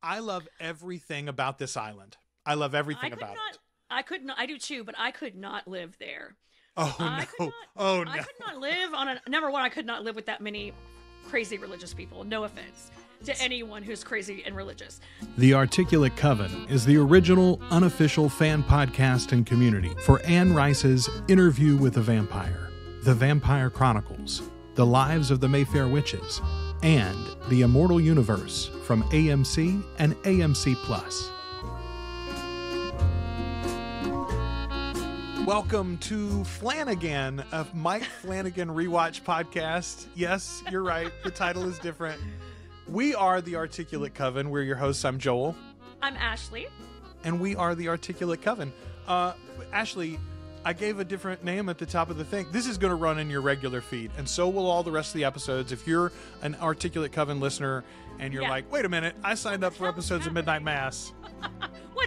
I love everything about this island. I love everything about it. I could not. I do too, but I could not live there. Oh I no! could not, Oh no! I could not live on a number one. I could not live with that many crazy religious people. No offense to anyone who's crazy and religious. The Articulate Coven is the original, unofficial fan podcast and community for Anne Rice's Interview with a Vampire, The Vampire Chronicles, The Lives of the Mayfair Witches, and The Immortal Universe from AMC and AMC+. Welcome to Flan-Again, a Mike Flanagan rewatch podcast. Yes, you're right. The title is different. We are the Articulate Coven. We're your hosts. I'm Joel. I'm Ashley. And we are the Articulate Coven. Ashley, I gave a different name at the top of the thing. This is going to run in your regular feed, and so will all the rest of the episodes. If you're an Articulate Coven listener and you're like, wait a minute, I signed up for episodes of Midnight Mass,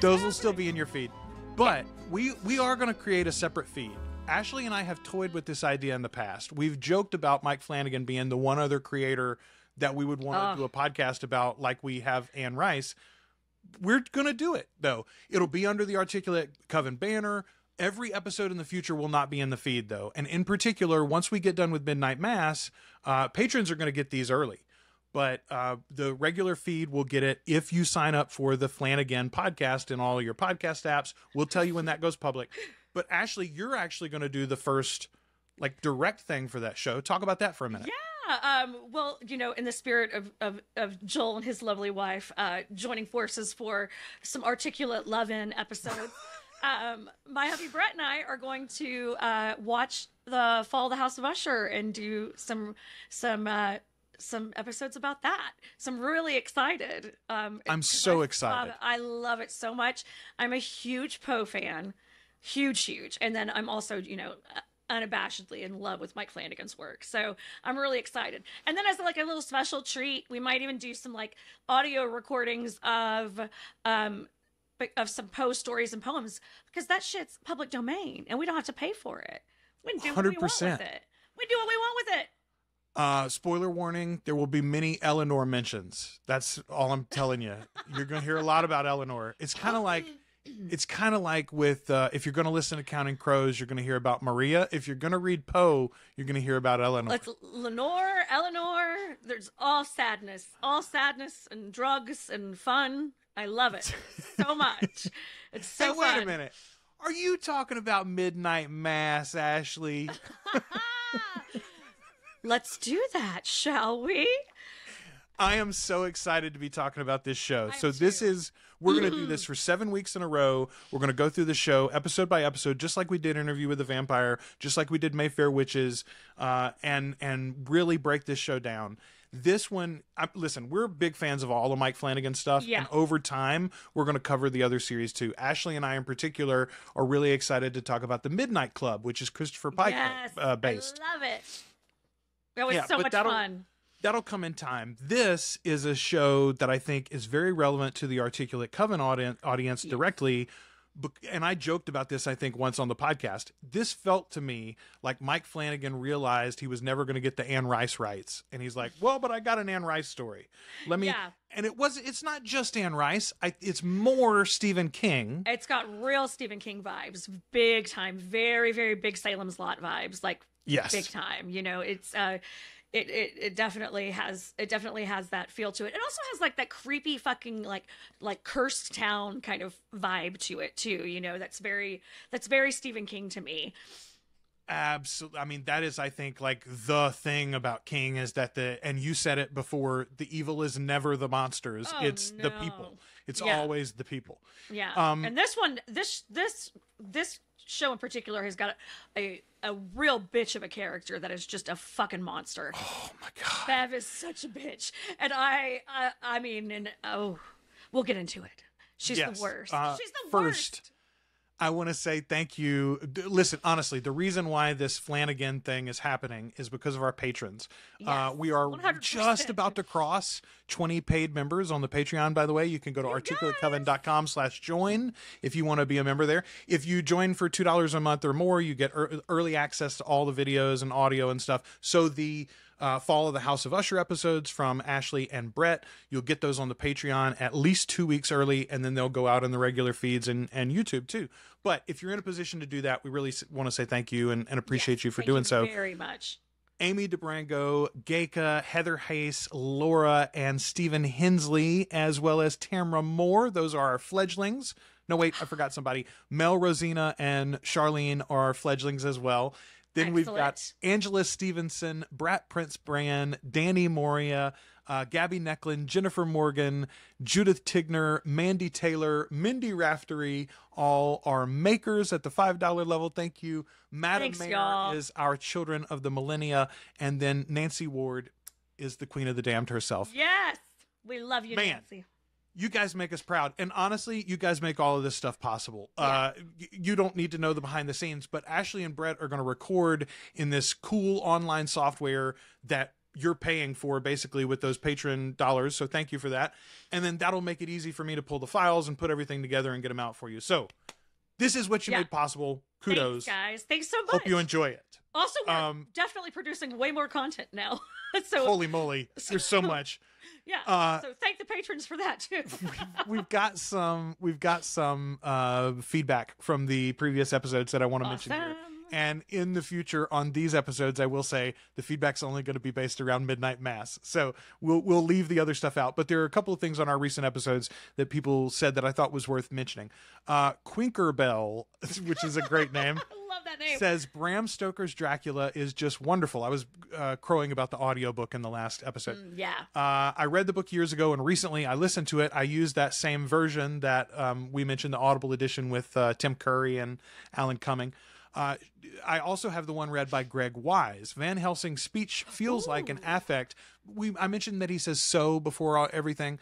those will still be in your feed. But we are going to create a separate feed. Ashley and I have toyed with this idea in the past. We've joked about Mike Flanagan being the one other creator that we would want to do a podcast about, like we have Anne Rice. We're going to do it, though. It'll be under the Articulate Coven banner. Every episode in the future will not be in the feed, though. And in particular, once we get done with Midnight Mass, patrons are going to get these early. But the regular feed will get it if you sign up for the Flan-Again podcast in all your podcast apps. We'll tell you when that goes public. But Ashley, you're actually going to do the first direct thing for that show. Talk about that for a minute. Yeah. Well, in the spirit of Joel and his lovely wife joining forces for some Articulate Love-In episodes, my hubby Brat and I are going to watch the Fall of the House of Usher and do some episodes about that. So I'm really excited. I'm so excited. I love it so much. I'm a huge Poe fan. Huge. And then I'm also, unabashedly in love with Mike Flanagan's work. So I'm really excited. And then as a little special treat, we might even do some audio recordings of some Poe stories and poems, because that shit's public domain and we don't have to pay for it. We can do what we want with it. We do what we want with it. Spoiler warning, there will be many Eleanor mentions. That's all I'm telling you. You're going to hear a lot about Eleanor. It's kind of like with, if you're going to listen to Counting Crows, you're going to hear about Maria. If you're going to read Poe, you're going to hear about Eleanor. It's Lenore, Eleanor. There's all sadness and drugs and fun. I love it so much. It's so fun. Wait a minute. Are you talking about Midnight Mass, Ashley? Let's do that, shall we? I am so excited to be talking about this show. We're going to do this for 7 weeks in a row. We're going to go through the show episode by episode, just like we did Interview with the Vampire, just like we did Mayfair Witches, and really break this show down. This one, listen, we're big fans of all the Mike Flanagan stuff, and over time, we're going to cover the other series too. Ashley and I, in particular, are really excited to talk about the Midnight Club, which is Christopher Pike based. I love it. That was so much fun. That'll come in time. This is a show that I think is very relevant to the Articulate Coven audience directly. And I joked about this, I think, once on the podcast. This felt to me like Mike Flanagan realized he was never going to get the Anne Rice rights. And he's like, well, but I got an Anne Rice story. And it's not just Anne Rice. It's more Stephen King. It's got real Stephen King vibes. Big time. Very, very big Salem's Lot vibes. Yes. Big time. It's it definitely has that feel to it. It also has that creepy fucking like cursed town kind of vibe to it too. That's very Stephen King to me. Absolutely. I mean, that is, I think, the thing about King is that and you said it before, the evil is never the monsters. It's the people. It's always the people. Yeah. And this one, this show in particular has got a real bitch of a character that is just a fucking monster. Oh my God. Bev is such a bitch. And we'll get into it. She's the worst. She's the worst. I want to say thank you. Listen, honestly, the reason why this Flan-Again thing is happening is because of our patrons. Yes, we are 100%. just about to cross 20 paid members on the Patreon, by the way. You can go to articulatecoven.com/join if you want to be a member there. If you join for $2 a month or more, you get early access to all the videos and audio and stuff. So the follow the House of Usher episodes from Ashley and Brat. You'll get those on the Patreon at least 2 weeks early, and then they'll go out in the regular feeds and YouTube too. But if you're in a position to do that, we really want to say thank you and appreciate you for doing so. Very much. Amiee, DiBrango, Gaica, Heather Heise, Lara, and Stephen Hensley, as well as Tamara Moore. Those are our fledglings. No, wait, I forgot somebody. Mère, Rosina, and Sharlien are our fledglings as well. Then we've got Angela Stephenson, Brat Prince Bran, Dani Moreira, Gabbi Necklen, Jennifer Morgan, Judith Tigner, Mandy Taylor, Mendi Raftery, all are makers at the $5 level. Thank you. Madam Mère is our children of the Millenia. And then Nancy Ward is the queen of the damned herself. Yes. We love you, Nancy. You guys make us proud. And honestly, you guys make all of this stuff possible. Yeah. You don't need to know the behind the scenes, but Ashley and Brat are going to record in this cool online software that you're paying for basically with those patron dollars. So thank you for that. And then that'll make it easy for me to pull the files and put everything together and get them out for you. So this is what you made possible. Kudos. Thanks, guys. Thanks so much. Hope you enjoy it. Also, we're definitely producing way more content now. So holy moly. There's so much. Yeah. So thank the patrons for that too. we've got some feedback from the previous episodes that I want to mention here. And in the future on these episodes, I will say the feedback's only going to be based around Midnight Mass. So we'll leave the other stuff out. But there are a couple of things on our recent episodes that people said that I thought was worth mentioning. Quinkerbell, which is a great name. I love that name. Says Bram Stoker's Dracula is just wonderful. I was crowing about the audiobook in the last episode. Yeah. I read the book years ago, and recently I listened to it. I used that same version that we mentioned, the Audible edition with Tim Curry and Alan Cumming. I also have the one read by Greg Wise. Van Helsing's speech feels like an affect. I mentioned that he says so before everything.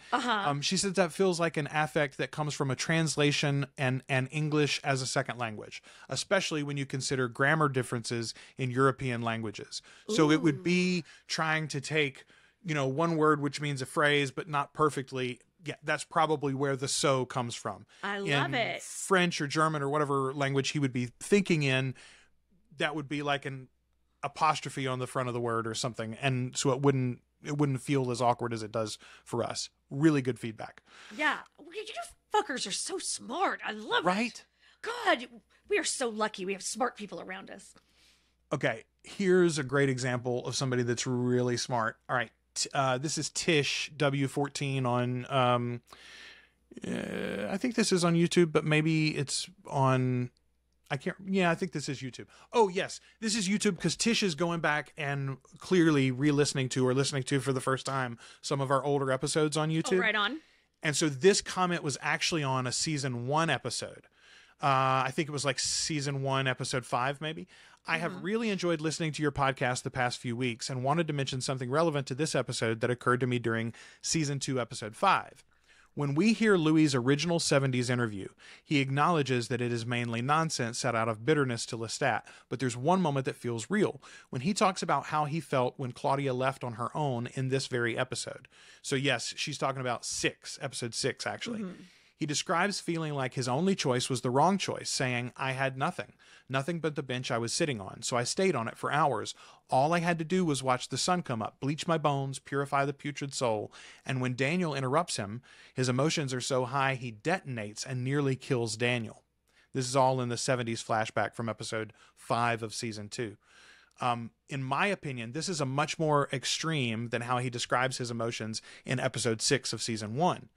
She says that feels like an affect that comes from a translation and English as a second language, especially when you consider grammar differences in European languages. So it would be trying to take, one word which means a phrase, but not perfectly. Yeah, that's probably where the so comes from. I love it. French or German or whatever language he would be thinking in, that would be like an apostrophe on the front of the word or something. And so it wouldn't feel as awkward as it does for us. Really good feedback. Yeah. You fuckers are so smart. I love it. Right? God, we are so lucky. We have smart people around us. Okay, here's a great example of somebody that's really smart. All right. This is Tish W14 on I think this is on YouTube, but maybe it's on I think this is YouTube. Oh yes, this is YouTube because Tish is going back and clearly re-listening to or listening to for the first time some of our older episodes on YouTube. Oh, right on. And so this comment was actually on a season 1 episode. I think it was like season 1, episode 5, maybe. I have really enjoyed listening to your podcast the past few weeks and wanted to mention something relevant to this episode that occurred to me during season 2, episode 5. When we hear Louis's original 70s interview, he acknowledges that it is mainly nonsense set out of bitterness to Lestat, but there's one moment that feels real, when he talks about how he felt when Claudia left on her own in this very episode. So yes, she's talking about episode 6, actually. He describes feeling like his only choice was the wrong choice, saying, I had nothing but the bench I was sitting on, so I stayed on it for hours. All I had to do was watch the sun come up, bleach my bones, purify the putrid soul, and when Daniel interrupts him, his emotions are so high he detonates and nearly kills Daniel. This is all in the 70s flashback from episode 5 of season 2. In my opinion, this is a much more extreme than how he describes his emotions in episode 6 of season 1.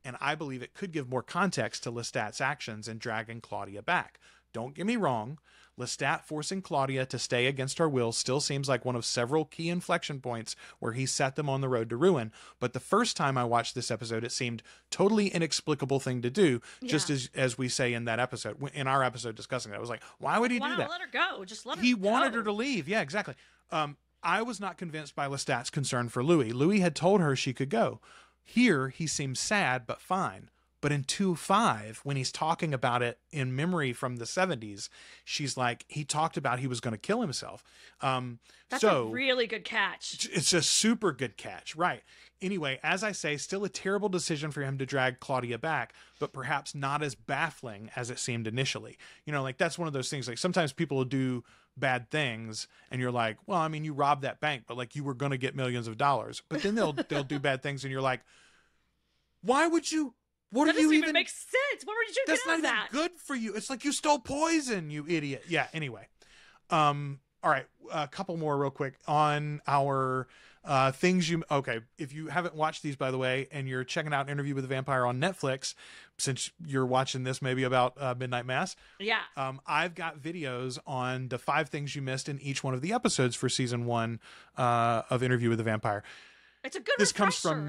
And I believe it could give more context to Lestat's actions in dragging Claudia back. Don't get me wrong, Lestat forcing Claudia to stay against her will still seems like one of several key inflection points where he set them on the road to ruin, but the first time I watched this episode, it seemed totally inexplicable thing to do, just as we say in that episode, in our episode discussing it. I was like, why would he do that? Why not let her go? Just let her go. He wanted her to leave. Yeah, exactly. I was not convinced by Lestat's concern for Louis. Louis had told her she could go. Here, he seems sad, but fine. But in 2.5, when he's talking about it in memory from the 70s, she's like, he talked about he was going to kill himself. That's a really good catch. It's a super good catch, right? Anyway, as I say, still a terrible decision for him to drag Claudia back, but perhaps not as baffling as it seemed initially. Like that's one of those things, like sometimes people will do bad things, and you're like, well, I mean, you robbed that bank, but like you were going to get millions of dollars. But then they'll do bad things, and you're like, why would you? What that are you doesn't even? Make sense. What were you doing? That's not even that? good for you. It's like you stole poison, you idiot. Yeah. Anyway, all right, a couple more real quick on our things you. Okay, if you haven't watched these, by the way, and you're checking out Interview with the Vampire on Netflix, since you're watching this maybe about Midnight Mass. Yeah. I've got videos on the 5 things you missed in each one of the episodes for season 1 of Interview with the Vampire. It's a good This refresher. comes from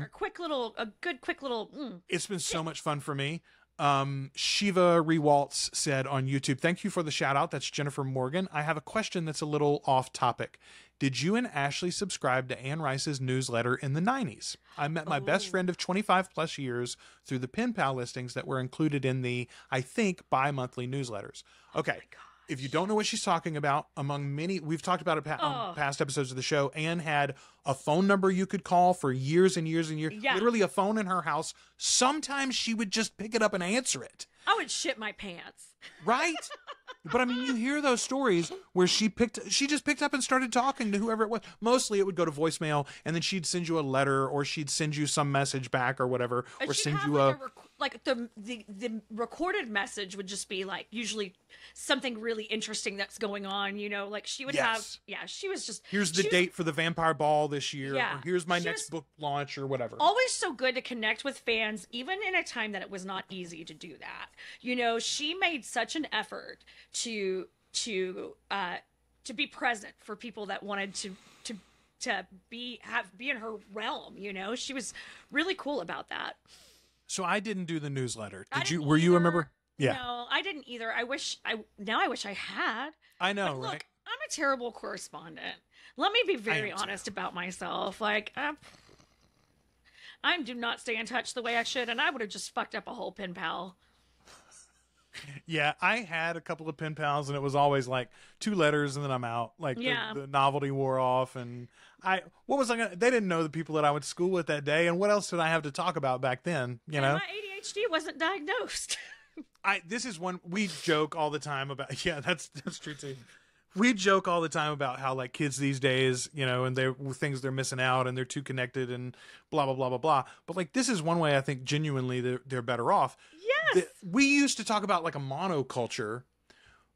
a good quick little. It's been so much fun for me. Shiva Rewaltz said on YouTube, thank you for the shout out. That's Jennifer Morgan. I have a question that's a little off topic. Did you and Ashley subscribe to Anne Rice's newsletter in the 90s? I met my best friend of 25 plus years through the pen pal listings that were included in the, I think, bi-monthly newsletters. Okay. If you don't know what she's talking about, among many, we've talked about it on past episodes of the show, Anne had a phone number you could call for years and years and years. Yeah. Literally a phone in her house. Sometimes she would just pick it up and answer it. I would shit my pants. Right? But I mean, you hear those stories where she just picked up and started talking to whoever it was. Mostly it would go to voicemail, and then she'd send you a letter, or she'd send you some message back or whatever, or send you the recorded message would just be like usually something really interesting that's going on, you know, like she would have, she was just, here's the date for the vampire ball this year, Yeah. or here's my next book launch or whatever. Always so good to connect with fans, even in a time that it was not easy to do that. You know, she made such an effort to be present for people that wanted to be in her realm. You know, she was really cool about that. So I didn't do the newsletter. Were you a member? Yeah. No, I didn't either. I wish I had. I know, But look, right? I'm a terrible correspondent. Let me be very honest about myself. Like, I do not stay in touch the way I should, and I would have just fucked up a whole pen pal. Yeah, I had a couple of pen pals, and it was always like 2 letters, and then I'm out. Like the novelty wore off, and they didn't know the people that I went to school with that day, and what else did I have to talk about back then? You know, my ADHD wasn't diagnosed. This is one we joke all the time about. Yeah, that's true too. We joke all the time about how like kids these days, you know, and things they're missing out, and they're too connected, and blah blah blah blah blah. But like this is one way I think genuinely they're better off. Yes. We used to talk about like a monoculture,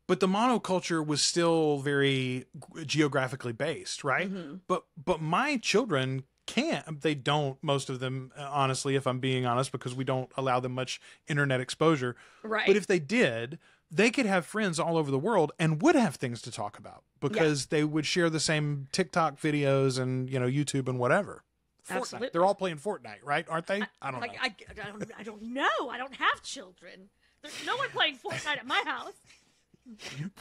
but the monoculture was still very geographically based, right? Mm-hmm. But my children can't. They don't. Most of them, honestly, if I'm being honest, because we don't allow them much internet exposure. Right. But if they did, they could have friends all over the world and would have things to talk about because they would share the same TikTok videos and, you know, YouTube and whatever. Fortnite. Absolutely. They're all playing Fortnite, right? Aren't they? I don't know. I don't know. I don't have children. There's no one playing Fortnite at my house.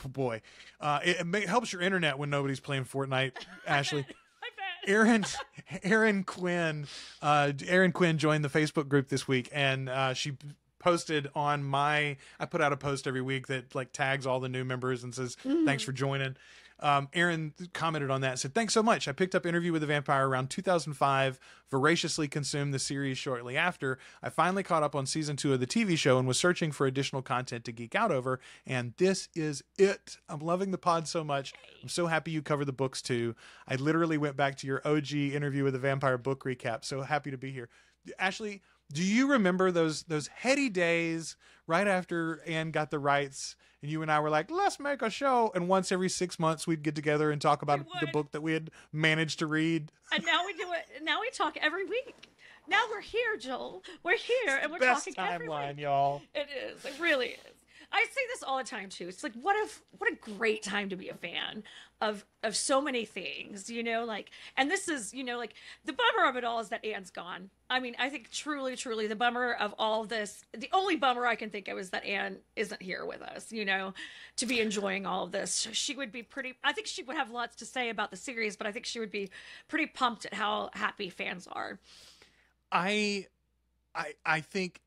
Oh boy, it helps your internet when nobody's playing Fortnite. Ashley, I bet. Aaron Quinn joined the Facebook group this week, and she posted on I put out a post every week that like tags all the new members and says thanks for joining. Aaron commented on that and said, thanks so much. I picked up Interview with the Vampire around 2005, voraciously consumed the series shortly after. I finally caught up on season 2 of the TV show and was searching for additional content to geek out over. And this is it. I'm loving the pod so much. I'm so happy you covered the books too. I literally went back to your OG Interview with the Vampire book recap. So happy to be here. Ashley, do you remember those heady days right after Anne got the rights and you and I were like, let's make a show, and once every 6 months we'd get together and talk about the book that we had managed to read? And now we do it. Now we talk every week. Now we're here, Joel. We're here, and we're talking every week. Best timeline, y'all. It is. It really is. I say this all the time too. It's like what a great time to be a fan of so many things, you know, like, and this is, you know, like the bummer of it all is that Anne's gone. I mean, I think truly the bummer of all of this, the only bummer I can think of is that Anne isn't here with us, you know, to be enjoying all of this. She would be I think she would have lots to say about the series, but I think she would be pretty pumped at how happy fans are. I think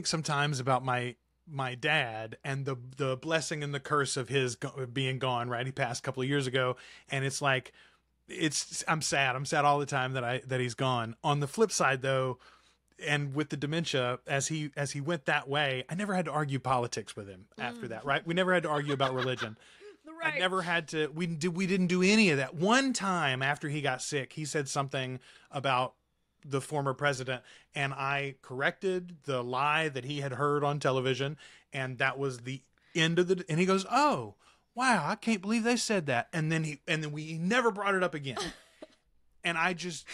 sometimes about my dad and the blessing and the curse of his being gone, right? He passed a couple of years ago, and it's like, I'm sad all the time that he's gone. On the flip side though, and with the dementia, as he went that way, I never had to argue politics with him after that, right? We never had to argue about religion. The Right. I never had to. We didn't do any of that. One time after he got sick, he said something about the former president, and I corrected the lie that he had heard on television, and that was the end of the. And he goes, "Oh, wow, I can't believe they said that." And then we never brought it up again. And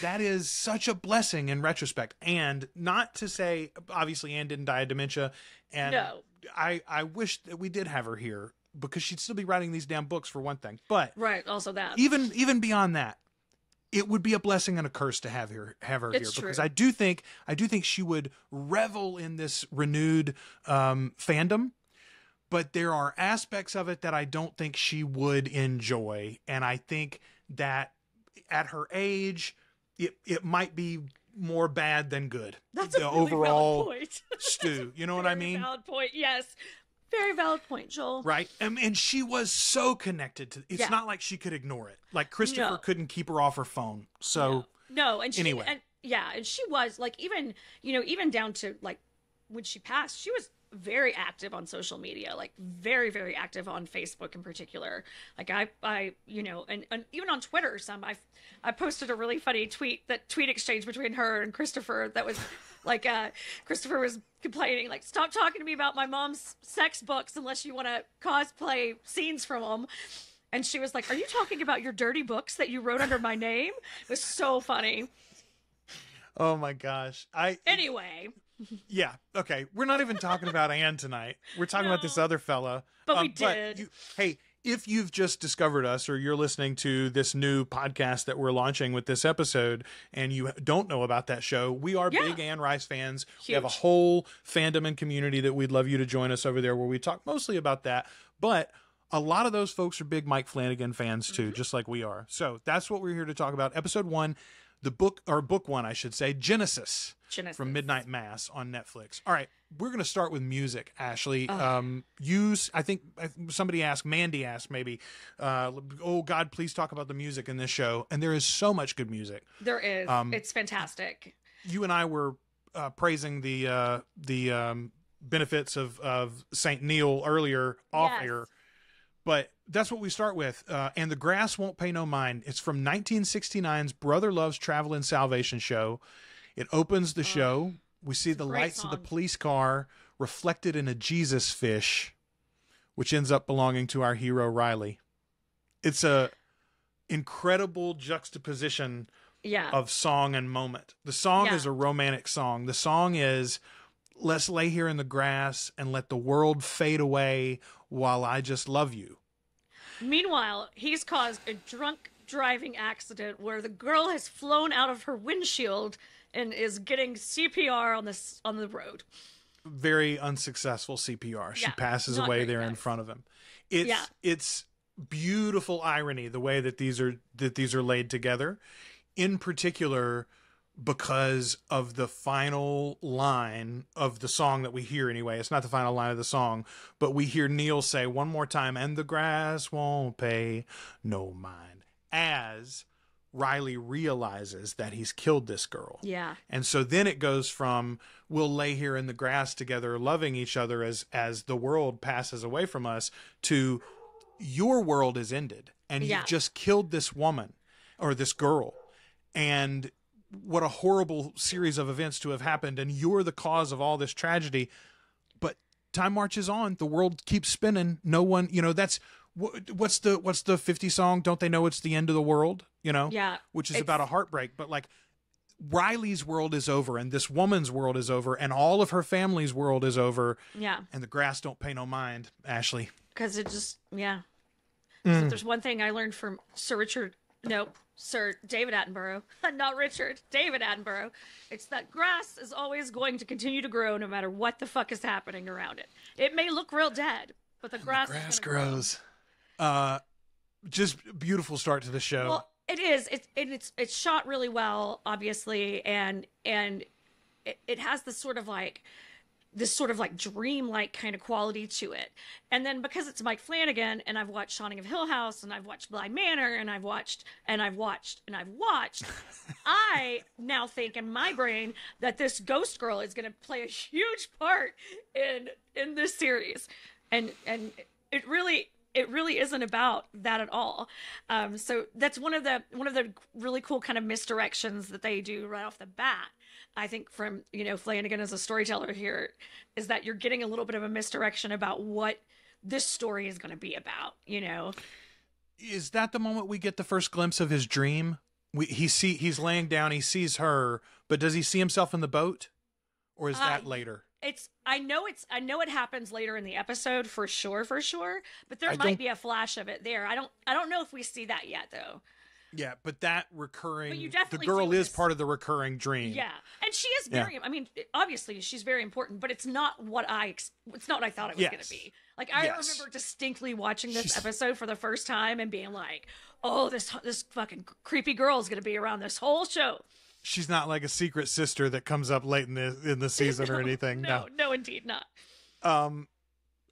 that is such a blessing in retrospect. And not to say, obviously, Anne didn't die of dementia, and No. I wish that we did have her here, because she'd still be writing these damn books, for one thing. But Right. Also that. even beyond that, it would be a blessing and a curse to have her here, True. because I do think she would revel in this renewed fandom, but there are aspects of it that I don't think she would enjoy, and I think that at her age, it might be more bad than good. That's a really overall valid point. stew. You know what I mean? Valid point. Yes. Very valid point, Joel. Right. And she was so connected to it's Yeah. not like she could ignore it. Like Christopher No. couldn't keep her off her phone. So No, and she, Anyway. and she was like, even down to like when she passed, she was very active on social media, like very, very active on Facebook in particular. Like I and even on Twitter, I posted a really funny tweet exchange between her and Christopher that was like, Christopher was complaining, like, stop talking to me about my mom's sex books unless you want to cosplay scenes from them. And she was like, are you talking about your dirty books that you wrote under my name? It was so funny. oh my gosh. Anyway, Yeah. Okay. We're not even talking about Anne tonight. We're talking about this other fella. But we did. Hey, if you've just discovered us, or you're listening to this new podcast that we're launching with this episode, and you don't know about that show, we are big Anne Rice fans. We have a Huge. whole fandom and community that we'd love you to join us over there, where we talk mostly about that. But a lot of those folks are big Mike Flanagan fans too, just like we are. So that's what we're here to talk about. Episode 1, book 1, I should say, Genesis. From Midnight Mass on Netflix. All right, we're going to start with music, Ashley. I think somebody asked, Mandy asked maybe, oh God, please talk about the music in this show. And there is so much good music. There is. It's fantastic. You and I were praising the benefits of Saint Neil earlier off air. But that's what we start with. And the Grass Won't Pay No Mind. It's from 1969's Brother Love's Travel and Salvation show. It opens the show. We see the lights of the police car reflected in a Jesus fish, which ends up belonging to our hero Riley. It's a incredible juxtaposition of song and moment. The song is a romantic song. The song is, let's lay here in the grass and let the world fade away while I just love you. Meanwhile, he's caused a drunk driving accident where the girl has flown out of her windshield and is getting CPR on the road. Very unsuccessful CPR. She passes not away great, there guys. in front of him. It's beautiful irony the way that these are laid together. In particular, because of the final line of the song that we hear anyway. It's not the final line of the song, but we hear Neil say one more time, and the grass won't pay no mind, as Riley realizes that he's killed this girl. Yeah. And so then it goes from, we'll lay here in the grass together, loving each other as the world passes away from us, to your world is ended. And you've just killed this woman or this girl. And what a horrible series of events to have happened. And you're the cause of all this tragedy. But time marches on. The world keeps spinning. No one, that's... What's the 50 song? Don't they know it's the end of the world? Yeah. Which is about a heartbreak. But like, Riley's world is over, and this woman's world is over, and all of her family's world is over. Yeah. And the grass don't pay no mind, Ashley. Because it just, So if there's one thing I learned from Sir David Attenborough, not Richard, David Attenborough, it's that grass is always going to continue to grow no matter what the fuck is happening around it. It may look real dead, but the grass grows. Just beautiful start to the show. Well, it is. It's shot really well, obviously, and it has this sort of like dream-like kind of quality to it. And then because it's Mike Flanagan, and I've watched Haunting of Hill House, and I've watched Blind Manor, and I've watched, I now think in my brain that this ghost girl is going to play a huge part in this series. And it really, it really isn't about that at all. So that's one of the really cool kind of misdirections that they do right off the bat. I think from, Flan-Again as a storyteller here, is that you're getting a little bit of a misdirection about what this story is going to be about, Is that the moment we get the first glimpse of his dream? He's laying down, he sees her, but does he see himself in the boat? Or is that later? I know it happens later in the episode for sure, but there might be a flash of it there. I don't know if we see that yet though. Yeah, but that recurring, but you definitely the girl is part of the recurring dream. Yeah, and she is very. I mean, obviously she's very important, but it's not what I thought it was going to be. Like I remember distinctly watching this episode for the first time and being like, "Oh, this fucking creepy girl is going to be around this whole show." She's not like a secret sister that comes up late in the season or anything. No, indeed not.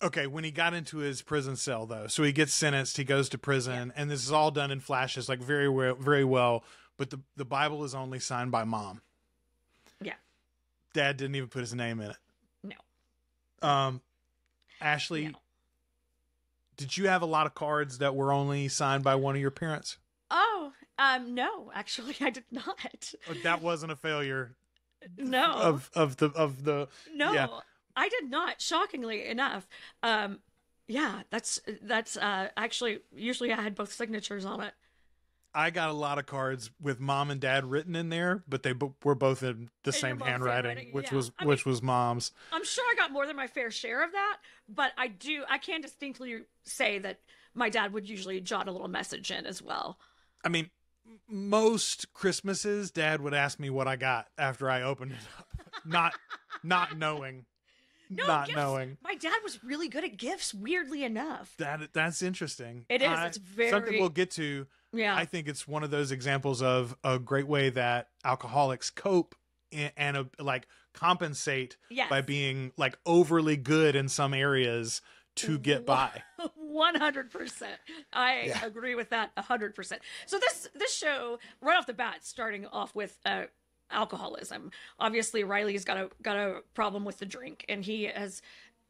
Okay, when he got into his prison cell, though, so he gets sentenced, he goes to prison, and this is all done in flashes, like very well, very well. But the Bible is only signed by Mom. Yeah. Dad didn't even put his name in it. No. Ashley, did you have a lot of cards that were only signed by one of your parents? Oh, no, actually, I did not. That wasn't a failure. No. Of the. No. Yeah. I did not, shockingly enough. That's actually, usually I had both signatures on it. I got a lot of cards with Mom and Dad written in there, but they were both in the same handwriting, which was Mom's. I'm sure I got more than my fair share of that, but I can distinctly say that my dad would usually jot a little message in as well. I mean, most Christmases, Dad would ask me what I got after I opened it up, not knowing. Knowing. My dad was really good at gifts, weirdly enough. That's interesting. It is. It's very something we'll get to. Yeah. I think it's one of those examples of a great way that alcoholics cope and like compensate by being like overly good in some areas to get by. 100%. I agree with that 100%. So this show right off the bat, starting off with alcoholism. Obviously, Riley's got a problem with the drink, and he is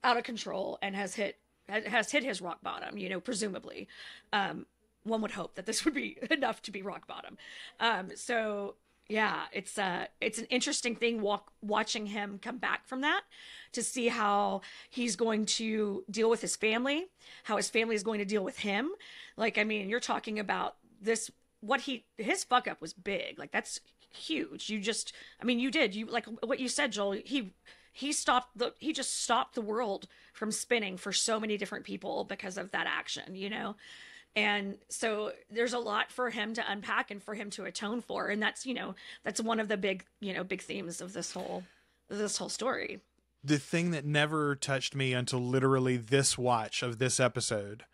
out of control and has hit his rock bottom. Presumably, one would hope that this would be enough to be rock bottom. So yeah, it's an interesting thing watching him come back from that, to see how he's going to deal with his family, how his family is going to deal with him. Like, I mean, you're talking about this. His fuck up was big. Like, that's huge. You like what you said, Joel. He just stopped the world from spinning for so many different people because of that action, and so there's a lot for him to unpack and for him to atone for, and that's one of the big themes of this whole story. The thing that never touched me until literally this watch of this episode,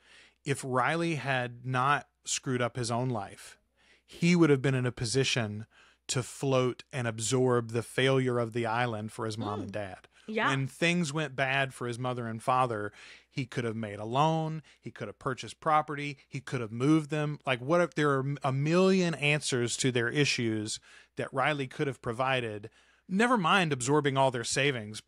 if Riley had not screwed up his own life, he would have been in a position to float and absorb the failure of the island for his mom and dad. Yeah. When things went bad for his mother and father, he could have made a loan, he could have purchased property, he could have moved them. Like, what if there are a million answers to their issues that Riley could have provided? Never mind absorbing all their savings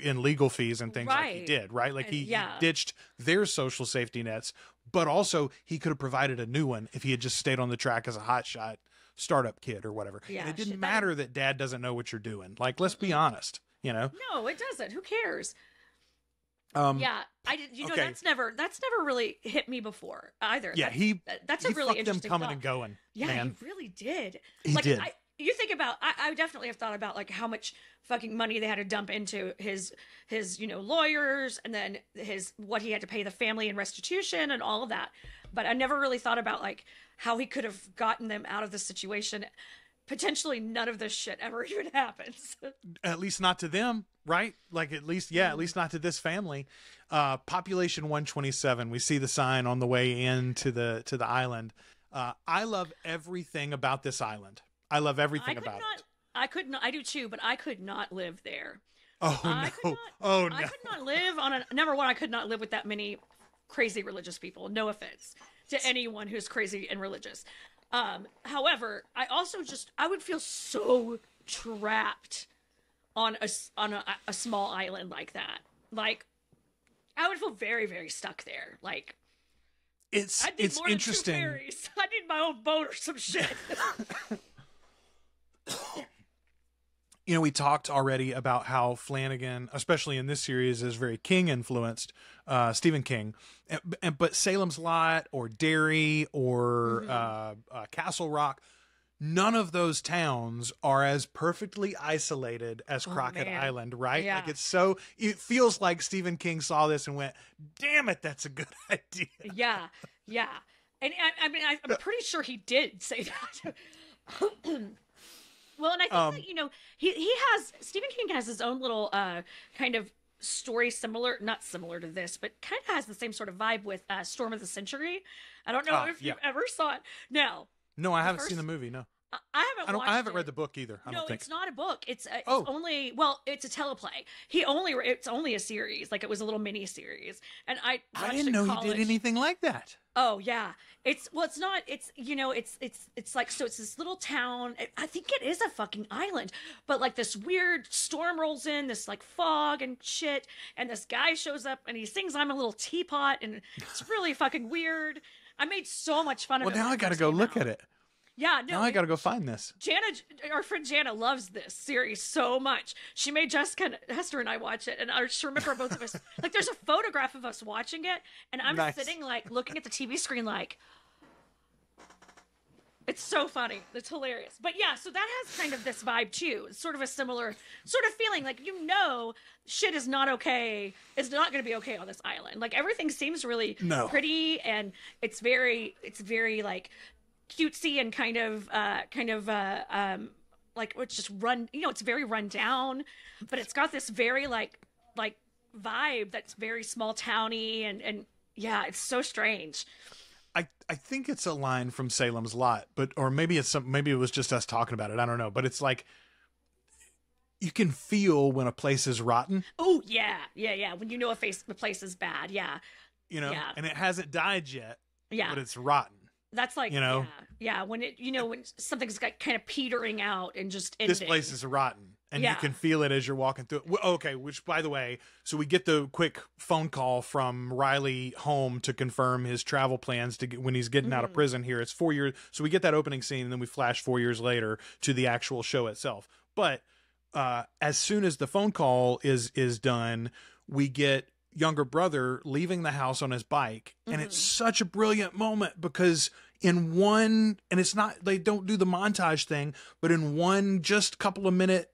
in legal fees and things like he did, right? Like he ditched their social safety nets, but also he could have provided a new one if he had just stayed on the track as a hotshot startup kid or whatever. Yeah, and it didn't matter that dad doesn't know what you're doing. Like, let's be honest, No, it doesn't. Who cares? Yeah, I did. That's never really hit me before either. Yeah, that's a really interesting them coming thought. And going. Yeah, man. He really did. He did. You think about, I definitely have thought about like how much fucking money they had to dump into his lawyers, and then what he had to pay the family in restitution and all of that. But I never really thought about like how he could have gotten them out of the situation. Potentially none of this shit ever even happens. At least not to them, right? Like at least not to this family. Population 127. We see the sign on the way into the island. I love everything about this island. I love everything about it. I could not. I do too, but I could not live there. Oh no! I could not live on number one. I could not live with that many crazy religious people. No offense to anyone who's crazy and religious. However, I would feel so trapped on a small island like that. Like, I would feel very, very stuck there. Like, It's I need more interesting. than 2 fairies. I need my own boat or some shit. You know, we talked already about how Flan-Again, especially in this series, is very King influenced, Stephen King. But Salem's Lot or Derry or Castle Rock, none of those towns are as perfectly isolated as Crocket Island, right? Yeah. Like it feels like Stephen King saw this and went, damn it, that's a good idea. Yeah, yeah. And I mean, I'm pretty sure he did say that. Well, and I think that, you know, Stephen King has his own little kind of story not similar to this, but kind of has the same sort of vibe with Storm of the Century. I don't know if you've ever saw it. Now, no, I haven't seen the movie. No, I haven't read the book either. I don't think it's not a book. It's only it's a teleplay. It's only a series. Like, it was a little mini series, and I didn't know he did anything like that. Oh yeah, it's not. It's, you know, it's like, so it's this little town. I think it is a fucking island, but like this weird storm rolls in, this like fog and shit, and this guy shows up and he sings "I'm a Little Teapot," and it's really fucking weird. I made so much fun of it. Well, now I got to go look at it. Yeah, no. Now I got to go find this. Our friend Jana loves this series so much. She made Hester and I watch it, and I just remember both of us, like, there's a photograph of us watching it, and I'm sitting, like, looking at the TV screen, like, it's so funny. It's hilarious. But yeah, so that has kind of this vibe too. It's sort of a similar sort of feeling, like, you know, shit is not okay. It's not going to be okay on this island. Like, everything seems really pretty, and it's very like cutesy and kind of like, it's just it's very run down, but it's got this very like vibe that's very small towny, and yeah, it's so strange. I think it's a line from Salem's Lot, or maybe maybe it was just us talking about it. I don't know, but it's like, you can feel when a place is rotten. Oh yeah. When you know a place is bad, yeah. You know, and it hasn't died yet. Yeah, but it's rotten. That's like, you know, when when something's got kind of petering out and just ending. This place is rotten, and you can feel it as you're walking through it. Okay, which, by the way, so we get the quick phone call from Riley home to confirm his travel plans to get, when he's getting out of prison here. It's 4 years. So we get that opening scene, and then we flash 4 years later to the actual show itself. But as soon as the phone call is done, we get younger brother leaving the house on his bike, and it's such a brilliant moment, because in one, and it's not, they don't do the montage thing, but in one just couple of minute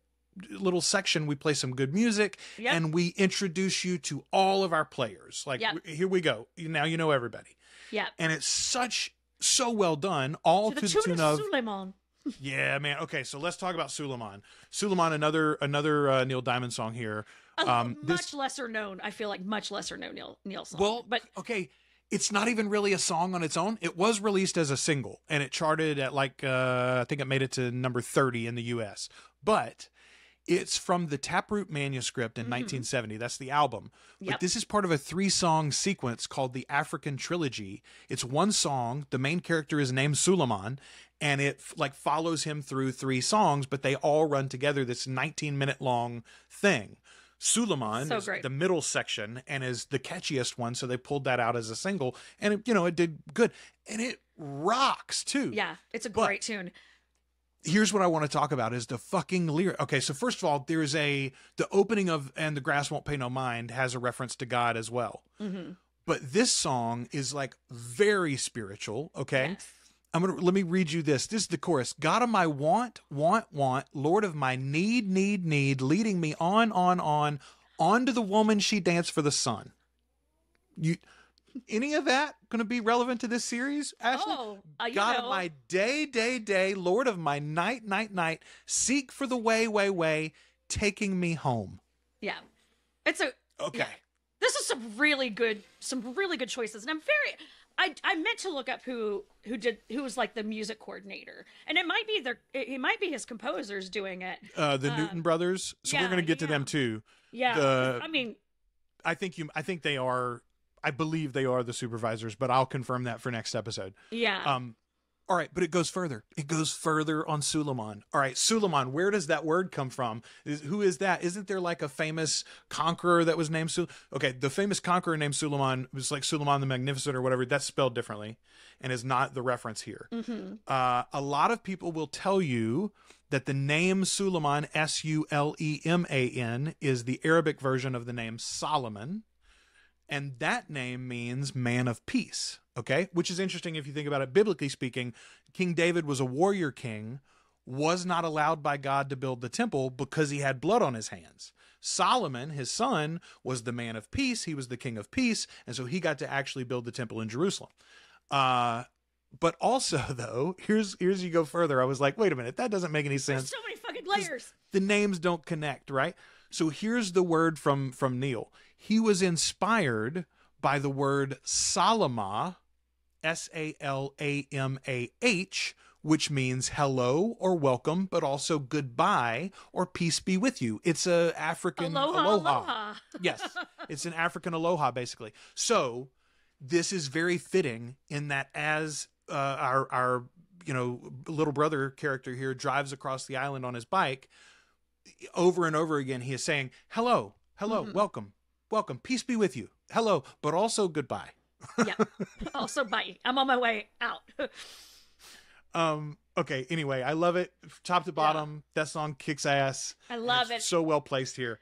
little section, we play some good music, and we introduce you to all of our players. Like, here we go, now you know everybody. And it's so well done, all to the tune of Suleiman. Yeah, man. Okay, so let's talk about Suleiman. Suleiman, another Neil Diamond song here. Much lesser known. I feel like much lesser known Neil song. Well, but okay, it's not even really a song on its own. It was released as a single, and it charted at like I think it made it to number 30 in the U.S. But it's from the Taproot manuscript in 1970. That's the album. But this is part of a 3-song sequence called the African Trilogy. It's one song. The main character is named Suleiman, and it like follows him through 3 songs, but they all run together, this 19-minute long thing. Suleiman is the middle section and is the catchiest one, so they pulled that out as a single, and it did good, and it rocks too. Yeah, it's a great tune. Here's what I want to talk about is the fucking lyric. Okay, so first of all, there's the opening of "And the Grass Won't Pay No Mind" has a reference to God as well. But this song is like very spiritual. Okay. Yes. Let me read you this. This is the chorus. God of my want, Lord of my need, leading me on to the woman she danced for the sun. Any of that going to be relevant to this series, Ashley? God of my day, Lord of my night, seek for the way, taking me home. Yeah. It's okay. Yeah. This is some really good choices, and I meant to look up who was like the music coordinator, and it might be his composers doing it. The Newton brothers. So we're going to get to them too. Yeah. I think they are. I believe they are the supervisors, but I'll confirm that for next episode. Yeah. All right, but it goes further. It goes further on Suleiman. All right, Suleiman, where does that word come from? Who is that? Isn't there like a famous conqueror that was named Okay, the famous conqueror named Suleiman was like Suleiman the Magnificent or whatever. That's spelled differently and is not the reference here. A lot of people will tell you that the name Suleiman, Suleman, is the Arabic version of the name Solomon. And that name means man of peace, okay? Which is interesting if you think about it. Biblically speaking, King David was a warrior king, was not allowed by God to build the temple because he had blood on his hands. Solomon, his son, was the man of peace. He was the king of peace, and so he got to actually build the temple in Jerusalem. But also, though, here's you go further. I was like, wait a minute, that doesn't make any sense. There's so many fucking layers. The names don't connect, right? So here's the word from Neil. He was inspired by the word Salama, Salamah, which means hello or welcome, but also goodbye or peace be with you. It's a African aloha. Yes, it's an African aloha, basically. So this is very fitting in that as our little brother character here drives across the island on his bike, over and over again, he is saying, hello, welcome, peace be with you, hello, but also goodbye. Yeah, also bye. I'm on my way out. Okay, anyway, I love it. Top to bottom, that song kicks ass. I love it. So well placed here.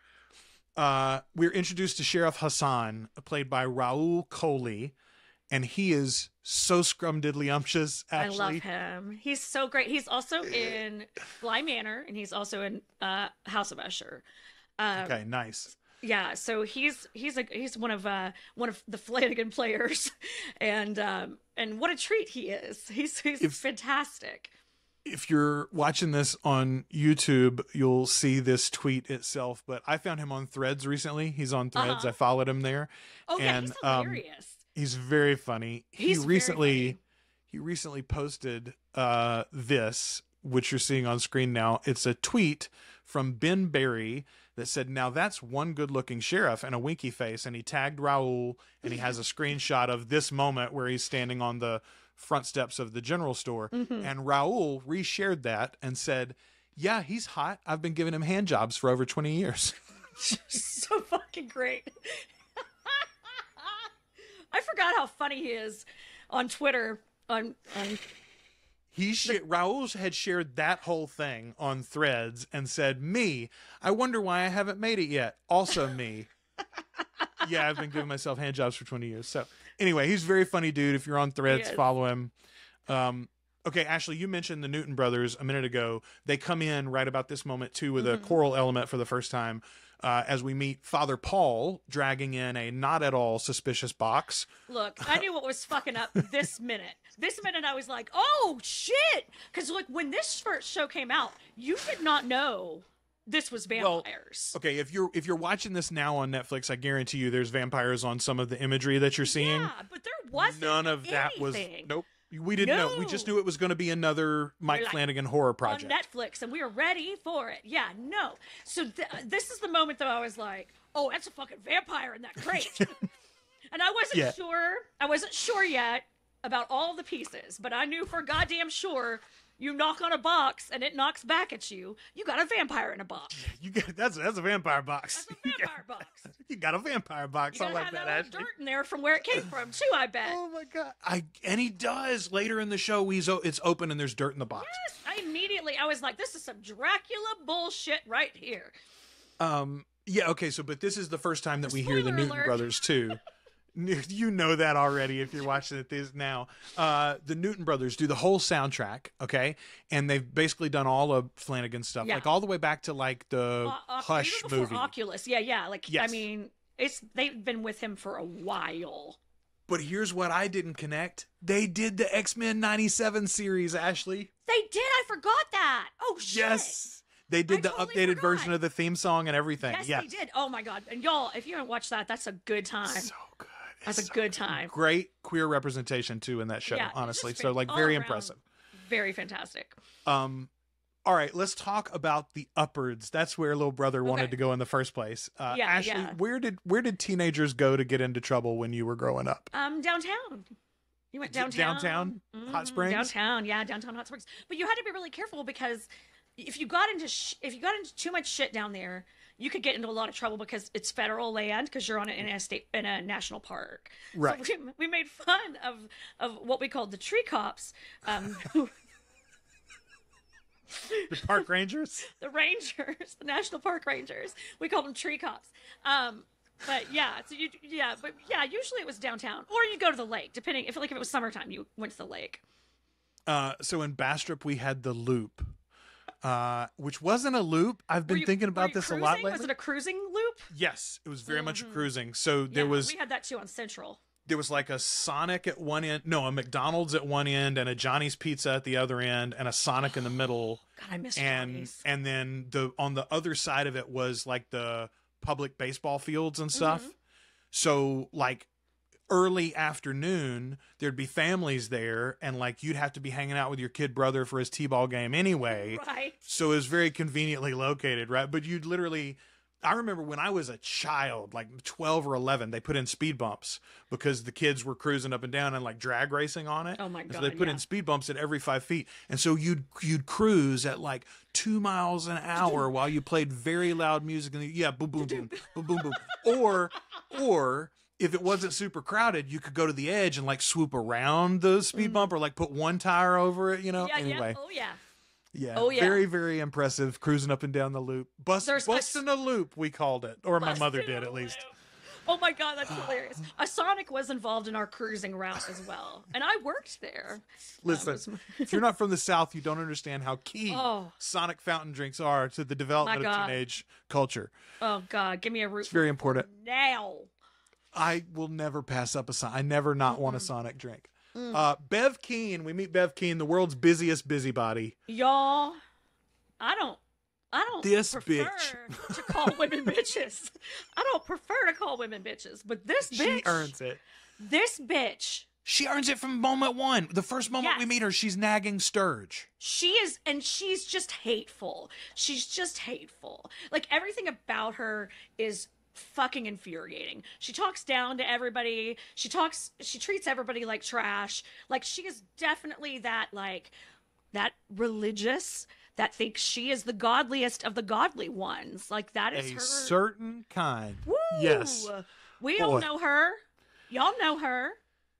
We're introduced to Sheriff Hassan, played by Raul Coley, and he is so scrumdiddlyumptious, actually. I love him. He's so great. He's also in Bly Manor, and he's also in House of Usher. Okay, nice. Yeah, so he's one of the Flan-Again players, and what a treat he is. He's fantastic. If you're watching this on YouTube, you'll see this tweet itself. But I found him on Threads recently. He's on Threads. I followed him there. Oh yeah, he's hilarious. He's very funny. He recently posted this, which you're seeing on screen now. It's a tweet from Ben Barry that said, "Now that's one good-looking sheriff," and a winky face, and he tagged Raul, and he has a screenshot of this moment where he's standing on the front steps of the general store, and Raul reshared that and said, "Yeah, he's hot. I've been giving him hand jobs for over 20 years." So fucking great. I forgot how funny he is on Twitter. Raul had shared that whole thing on Threads and said, "Me, I wonder why I haven't made it yet. Also me." Yeah, I've been giving myself hand jobs for 20 years. So anyway, he's a very funny dude. If you're on Threads, follow him. Okay, Ashley, you mentioned the Newton brothers a minute ago. They come in right about this moment, too, with a choral element for the first time, as we meet Father Paul dragging in a not at all suspicious box. Look, I knew what was fucking up this minute. This minute I was like, oh, shit! Because, like, when this first show came out, you did not know this was vampires. Well, okay, if you're watching this now on Netflix, I guarantee you there's vampires on some of the imagery that you're seeing. Yeah, but there wasn't None of anything. That was... Nope. We didn't know. We just knew it was going to be another Mike Flanagan horror project. On Netflix, and we were ready for it. Yeah, no. So this is the moment, though, I was like, oh, that's a fucking vampire in that crate. And I wasn't sure. I wasn't sure yet about all the pieces, but I knew for goddamn sure you knock on a box and it knocks back at you. You got a vampire in a box. That's a vampire box. That's a vampire box. You got a vampire box. I like that. Have that dirt in there from where it came from too, I bet. Oh my god! And he does later in the show. It's open and there's dirt in the box. Yes, I was like, this is some Dracula bullshit right here. Yeah. Okay. But this is the first time that we hear the Newton alert. brothers too. You know that already if you're watching it this now. The Newton brothers do the whole soundtrack, okay? And they've basically done all of Flanagan stuff, like all the way back to like the Hush movie. Oculus, yeah. Like, yes. I mean, they've been with him for a while. But here's what I didn't connect. They did the X-Men 97 series, Ashley. They did? I forgot that. Oh, shit. Yes. They did the updated version of the theme song and everything. Yes, they did. Oh, my God. And y'all, if you haven't watched that, that's a good time. So good. That's a good time. Great queer representation, too, in that show, honestly. So, like, very impressive. Very fantastic. All right, let's talk about the upwards. That's where little brother wanted to go in the first place. Ashley, where did teenagers go to get into trouble when you were growing up? Downtown. You went downtown. Downtown Hot Springs. Downtown, yeah, downtown Hot Springs. But you had to be really careful because if you got into too much shit down there, you could get into a lot of trouble because it's federal land because you're on in a national park. Right. So we made fun of what we called the tree cops. The park rangers. The rangers, the national park rangers. We called them tree cops. But yeah, usually it was downtown, or you go to the lake, depending if it was summertime, you went to the lake. So in Bastrop we had the Loop, which wasn't a loop. I've been thinking about this cruising? a lot lately. Was it a cruising loop? Yes, it was very much a cruising. So there was. We had that too on Central. There was like a Sonic at one end, no, a McDonald's at one end, and a Johnny's Pizza at the other end, and a Sonic in the middle. God, I miss Johnny's. And then on the other side of it was like the public baseball fields and stuff. So like early afternoon, there'd be families there, and like you'd have to be hanging out with your kid brother for his t-ball game anyway. Right. So it was very conveniently located, right? But you'd literally, I remember when I was a child, like 12 or 11, they put in speed bumps because the kids were cruising up and down and like drag racing on it. Oh my God. So they put in speed bumps at every 5 feet. And so you'd cruise at like 2 miles an hour while you played very loud music. And boom, boom, boom, boom, boom, boom. Or if it wasn't super crowded, you could go to the edge and like swoop around the speed bump or like put one tire over it, anyway. Yeah. Oh yeah. Yeah. Oh, yeah. Very, very impressive cruising up and down the loop. Busting a loop, we called it. Or my mother did, at least. Oh, my God, that's hilarious. A Sonic was involved in our cruising route as well. And I worked there. Listen, if you're not from the South, you don't understand how key Sonic fountain drinks are to the development of teenage culture. Oh, God, give me a root. It's very important. Now. I will never pass up a Sonic. I never not want a Sonic drink. Bev Keane, we meet Bev Keane, the world's busiest busybody. Y'all, I don't this prefer bitch to call women bitches. I don't prefer to call women bitches, but this bitch, she earns it. This bitch, she earns it from moment one. The first moment we meet her, she's nagging Sturge. She is, and she's just hateful. She's just hateful. Like everything about her is fucking infuriating. She talks down to everybody. She treats everybody like trash. Like she is definitely that religious that thinks she is the godliest of the godly ones. Like that is her certain kind. Woo! Yes. We all know her. Y'all know her.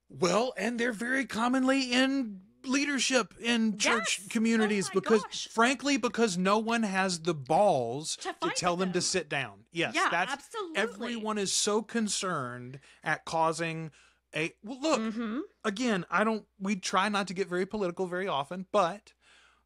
Well, and they're very commonly in leadership in church communities because no one has the balls to tell them to sit down. Yes, that's absolutely. Everyone is so concerned at causing again, we try not to get very political very often, but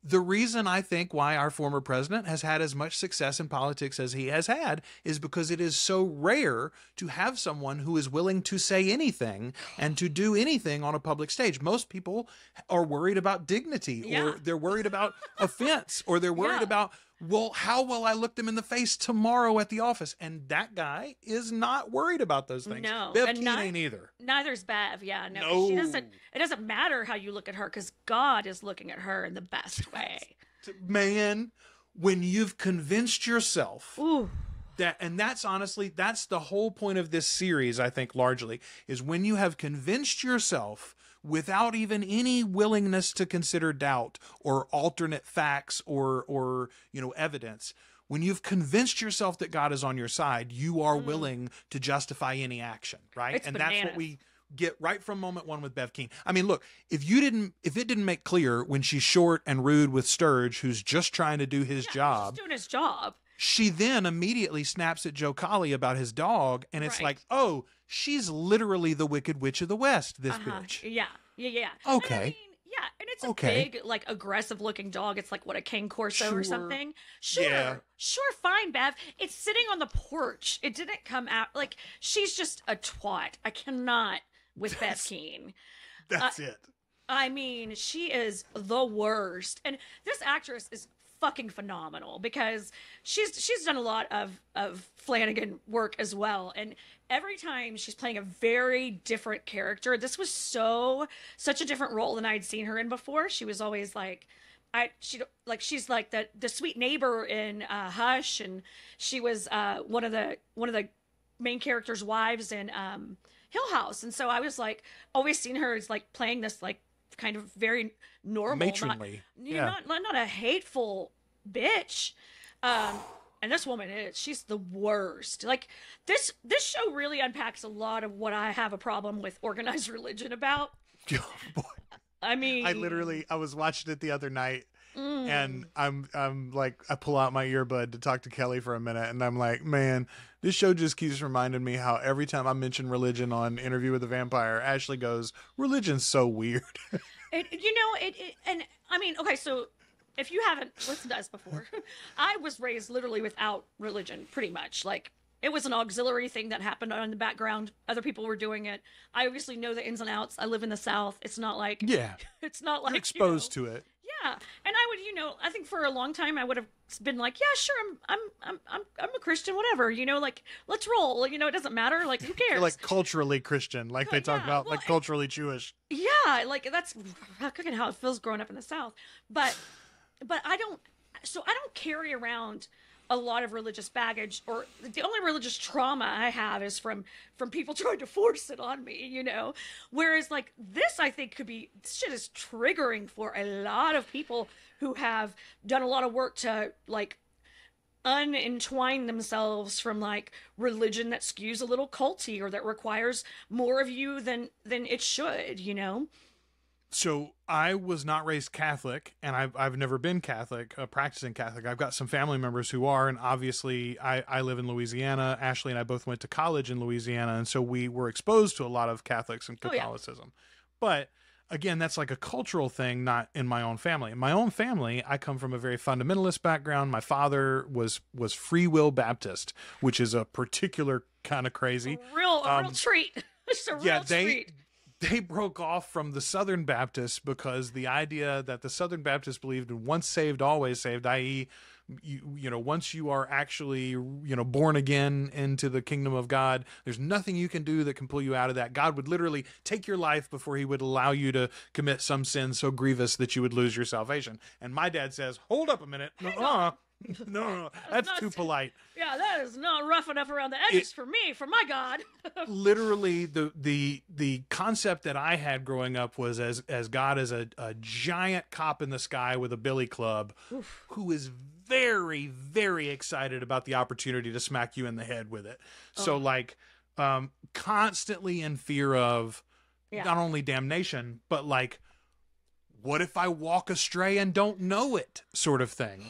the reason I think why our former president has had as much success in politics as he has had is because it is so rare to have someone who is willing to say anything and to do anything on a public stage. Most people are worried about dignity or they're worried about offense or they're worried about, well, how will I look them in the face tomorrow at the office? And that guy is not worried about those things. No. Bev Keane ain't either. Neither's Bev. Yeah, no. She doesn't. It doesn't matter how you look at her because God is looking at her in the best way. Man, when you've convinced yourself Ooh. that's the whole point of this series, I think, largely, is when you have convinced yourself without even any willingness to consider doubt or alternate facts or evidence. When you've convinced yourself that God is on your side, you are willing to justify any action, right? It's bananas. That's what we get right from moment one with Bev Keane. I mean, look, if it didn't make clear when she's short and rude with Sturge, who's just trying to do his job. He's doing his job. She then immediately snaps at Joe Collie about his dog, and it's like, oh, she's literally the Wicked Witch of the West, this bitch. Yeah. Okay. And it's a big, like, aggressive-looking dog. It's like, what, a Cane Corso or something? Sure. Yeah. Sure, fine, Bev. It's sitting on the porch. It didn't come out. Like, she's just a twat. I cannot with Bev Keane. That's it. I mean, she is the worst. And this actress is fucking phenomenal because she's done a lot of Flan-Again work as well, and every time she's playing a very different character. This was such a different role than I'd seen her in before. She was always like she's like the sweet neighbor in Hush, and she was one of the main character's wives in Hill House. And so I was like, always seen her as like playing this like kind of very normal, matronly, not a hateful bitch. And this woman she's the worst. Like this show really unpacks a lot of what I have a problem with organized religion about. Oh, boy. I mean, I was watching it the other night, and I'm like, I pull out my earbud to talk to Kelly for a minute, and I'm like, man, this show just keeps reminding me how every time I mention religion on Interview with a Vampire, Ashley goes, religion's so weird. and I mean, okay, so if you haven't listened to us before, I was raised literally without religion, pretty much. Like, it was an auxiliary thing that happened in the background. Other people were doing it. I obviously know the ins and outs. I live in the South. It's not like it's not like you're exposed to it. Yeah, and I would, I think for a long time I would have been like, yeah, sure, I'm a Christian, whatever, like, let's roll. It doesn't matter. Like, who cares? You're like culturally Christian, like they talk about, like culturally Jewish. Yeah, like that's fucking how it feels growing up in the South. But I don't carry around a lot of religious baggage, or the only religious trauma I have is from people trying to force it on me, whereas like this, I think this shit is triggering for a lot of people who have done a lot of work to like unentwine themselves from like religion that skews a little culty or that requires more of you than it should. So I was not raised Catholic, and I've never been Catholic, practicing Catholic. I've got some family members who are, and obviously I live in Louisiana. Ashley and I both went to college in Louisiana, and so we were exposed to a lot of Catholics and Catholicism. But again, that's like a cultural thing, not in my own family. In my own family, I come from a very fundamentalist background. My father was Free Will Baptist, which is a particular kind of crazy. A real treat. It's a real treat. They broke off from the Southern Baptists because the idea that the Southern Baptists believed in once saved, always saved, i.e., once you are actually, born again into the kingdom of God, there's nothing you can do that can pull you out of that. God would literally take your life before he would allow you to commit some sin so grievous that you would lose your salvation. And my dad says, hold up a minute. No, that's too polite. Yeah, that is not rough enough around the edges for me, for my God. Literally, the concept that I had growing up was as God as a giant cop in the sky with a billy club, who is very, very excited about the opportunity to smack you in the head with it. So like, constantly in fear of not only damnation, but like, what if I walk astray and don't know it, sort of thing,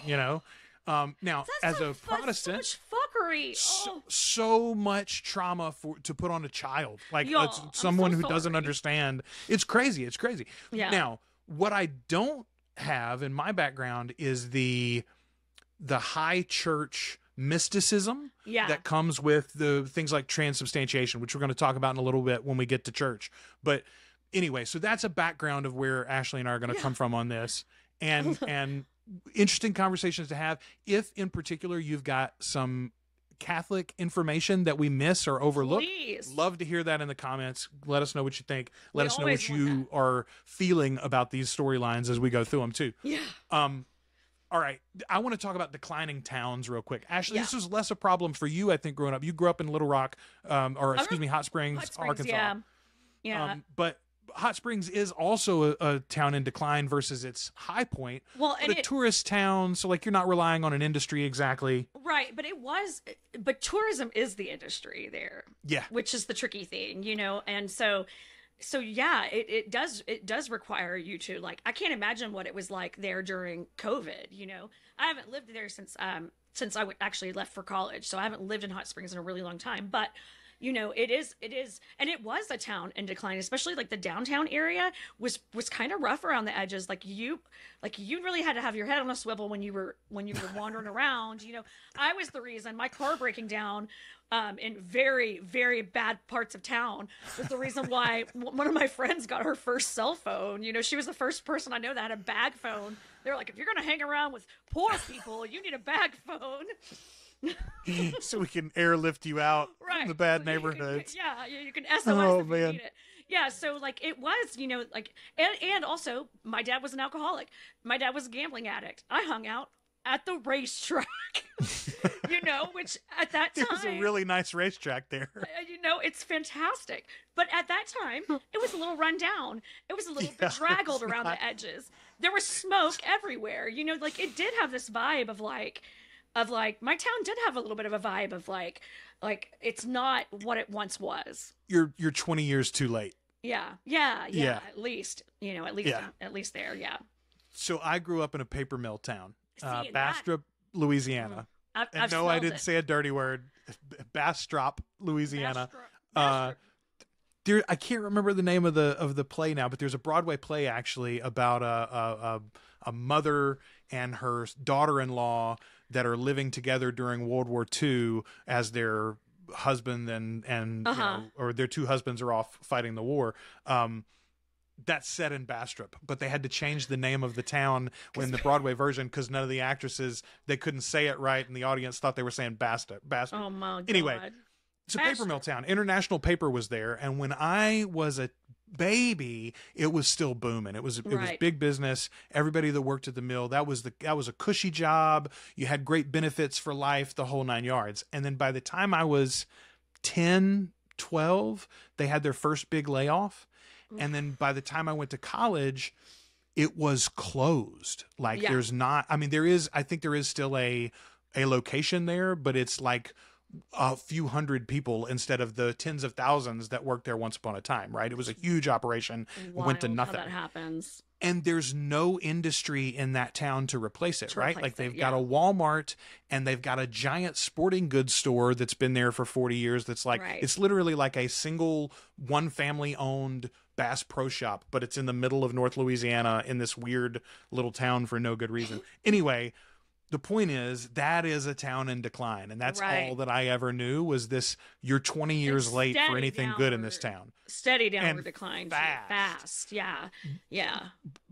Now, as a Protestant, so much fuckery. So much trauma to put on a child, like someone who doesn't understand. It's crazy. It's crazy. Yeah. Now, what I don't have in my background is the high church mysticism that comes with the things like transubstantiation, which we're going to talk about in a little bit when we get to church. But anyway, so that's a background of where Ashley and I are going to come from on this, and interesting conversations to have. If in particular you've got some Catholic information that we miss or overlook, please, love to hear that in the comments. Let us know what you think. Let us know what you are feeling about these storylines as we go through them too. Yeah. All right. I want to talk about declining towns real quick. Ashley, this was less a problem for you, I think, growing up. You grew up in Little Rock, Hot Springs, Arkansas. Yeah. But Hot Springs is also a town in decline versus its high point. Well, and a tourist town, so like you're not relying on an industry exactly. Right, but tourism is the industry there. Yeah. Which is the tricky thing, and so yeah, it does require you to, like, I can't imagine what it was like there during COVID, I haven't lived there since I actually left for college, so I haven't lived in Hot Springs in a really long time, but it is, and it was a town in decline, especially like the downtown area was kind of rough around the edges. Like you really had to have your head on a swivel when you were wandering around. I was the reason my car breaking down in very, very bad parts of town was the reason why one of my friends got her first cell phone. She was the first person I know that had a bag phone. They're like, if you're gonna hang around with poor people, you need a bag phone. So we can airlift you out from the bad neighborhoods. You can SOS if you need it. Yeah, so like it was, and also my dad was an alcoholic. My dad was a gambling addict. I hung out at the racetrack, which at that time... It was a really nice racetrack there. it's fantastic. But at that time, it was a little run down. It was a little bedraggled around the edges. There was smoke everywhere. Like it did have this vibe of like my town did have a little bit of a vibe of like it's not what it once was. You're 20 years too late. Yeah. At least, at least there. Yeah. So I grew up in a paper mill town, See, Bastrop, Louisiana. I've No, I smelled didn't it. say a dirty word. Bastrop, Louisiana. Bastrop. I can't remember the name of the play now, but there's a Broadway play actually about a mother and her daughter-in-law that are living together during World War II as their husband and or their two husbands are off fighting the war. That's set in Bastrop, but they had to change the name of the town when the Broadway version because none of the actresses, they couldn't say it right, and the audience thought they were saying Bastrop. Oh my God. Anyway, it's a paper mill town. International Paper was there, and when I was a baby, it was still booming. It was big business. Everybody that worked at the mill, that was a cushy job. You had great benefits for life, the whole 9 yards. And then by the time I was 10, 12, they had their first big layoff. And then by the time I went to college, it was closed. Like there's not, I mean, I think there is still a location there, but it's like a few hundred people instead of the tens of thousands that worked there once upon a time, right? It was a huge operation. It went to nothing. How that happens. And there's no industry in that town to replace it, right? Like they've got a Walmart and they've got a giant sporting goods store that's been there for 40 years. That's like, it's literally like a single one family owned Bass Pro Shop, but it's in the middle of North Louisiana in this weird little town for no good reason. Anyway, the point is that is a town in decline, and that's all that I ever knew was this. You're 20 years late for anything good in this town. Steady downward decline, fast. Yeah.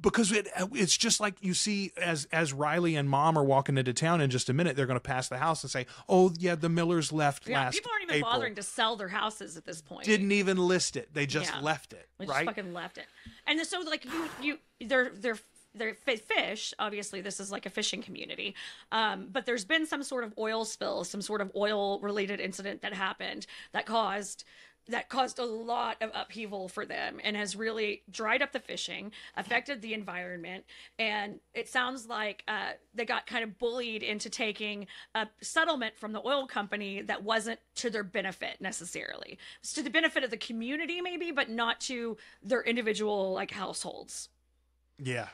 Because it's just like you see as Riley and Mom are walking into town in just a minute, they're going to pass the house and say, "Oh yeah, the Millers left last." People aren't even April. bothering to sell their houses at this point. Didn't even list it; they just left it. They just fucking left it. And so like they're fish. Obviously, this is like a fishing community. But there's been some sort of oil spill, some sort of oil-related incident that happened that caused a lot of upheaval for them and has really dried up the fishing, affected the environment. And it sounds like they got kind of bullied into taking a settlement from the oil company that wasn't to their benefit necessarily. It's to the benefit of the community maybe, but not to their individual like households. Yeah,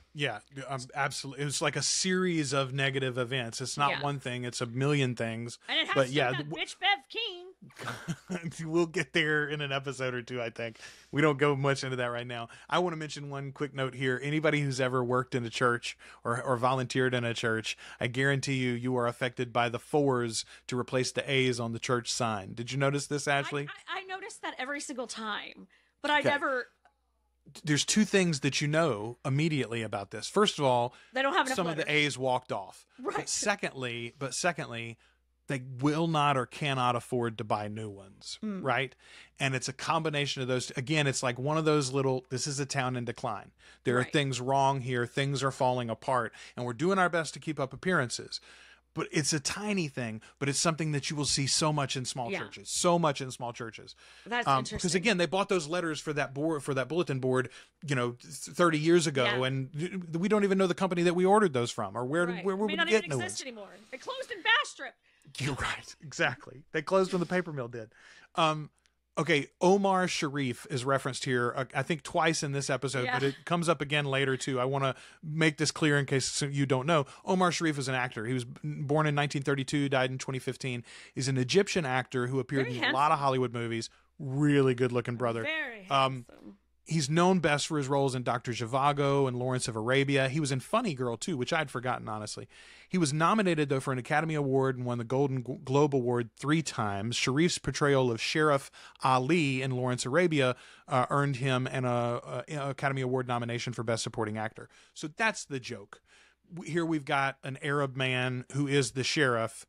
absolutely. It was like a series of negative events. It's not one thing; it's a million things. And it has that bitch Bev King. We'll get there in an episode or two, I think. We don't go much into that right now. I want to mention one quick note here. Anybody who's ever worked in a church or volunteered in a church, I guarantee you are affected by the 4s to replace the A's on the church sign. Did you notice this, Ashley? I noticed that every single time, but I never... There's two things that you know immediately about this. First of all, they don't have enough some letters. of the A's walked off. Right. But secondly, they will not or cannot afford to buy new ones, right? And it's a combination of those. Again, it's like one of those this is a town in decline. There are things wrong here. Things are falling apart. And we're doing our best to keep up appearances. But it's a tiny thing, but it's something that you will see so much in small churches. So much in small churches. That's interesting. Because again, they bought those letters for that bulletin board, 30 years ago, and we don't even know the company that we ordered those from or where were we not get even new exist ones. anymore. They closed in Bastrop. You're right, exactly. They closed when the paper mill did. Okay, Omar Sharif is referenced here, I think twice in this episode, but it comes up again later too. I want to make this clear in case you don't know. Omar Sharif is an actor. He was born in 1932, died in 2015. He's an Egyptian actor who appeared in a lot of Hollywood movies. Really good-looking brother. Very handsome. He's known best for his roles in Dr. Zhivago and Lawrence of Arabia. He was in Funny Girl, too, which I'd forgotten, honestly. He was nominated, though, for an Academy Award and won the Golden Globe Award 3 times. Sharif's portrayal of Sheriff Ali in Lawrence Arabia earned him an Academy Award nomination for Best Supporting Actor. So that's the joke. Here we've got an Arab man who is the sheriff.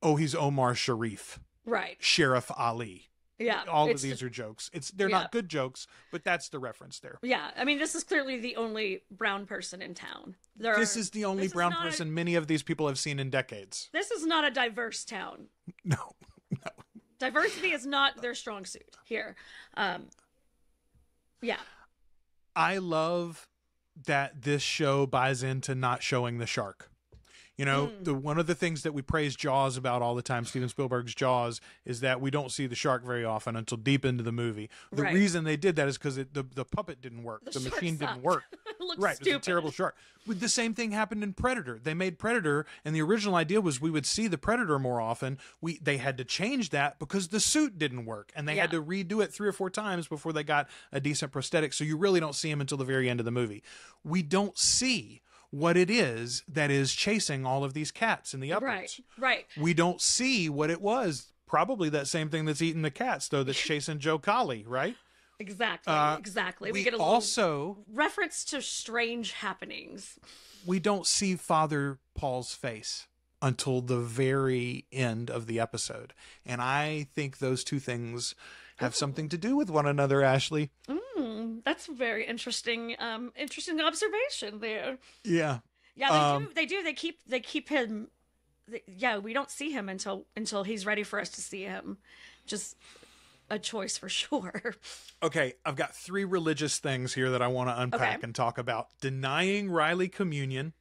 Oh, he's Omar Sharif. Right. Sheriff Ali. Yeah, all of these are jokes. They're not good jokes, but that's the reference there. Yeah, I mean, this is clearly the only brown person in town. This is the only brown person many of these people have seen in decades. This is not a diverse town. No. Diversity is not their strong suit here. Yeah. I love that this show buys into not showing the shark. You know, one of the things that we praise Jaws about all the time, Steven Spielberg's Jaws, is that we don't see the shark very often until deep into the movie. The reason they did that is because the puppet didn't work. The machine didn't work. It looked right. stupid. It's a terrible shark. The same thing happened in Predator. They made Predator, and the original idea was we would see the Predator more often. They had to change that because the suit didn't work, and they had to redo it 3 or 4 times before they got a decent prosthetic, so you really don't see him until the very end of the movie. We don't see what it is that is chasing all of these cats in the uplands. Right. We don't see what it was. Probably that same thing that's eating the cats, though, that's chasing Joe Collie, right? Exactly. We get a little reference to strange happenings. We don't see Father Paul's face until the very end of the episode. And I think those two things have something to do with one another, Ashley. That's a very interesting observation there. Yeah. Yeah, they do. They keep him. We don't see him until he's ready for us to see him. Just a choice for sure. Okay, I've got 3 religious things here that I want to unpack and talk about. Denying Riley communion.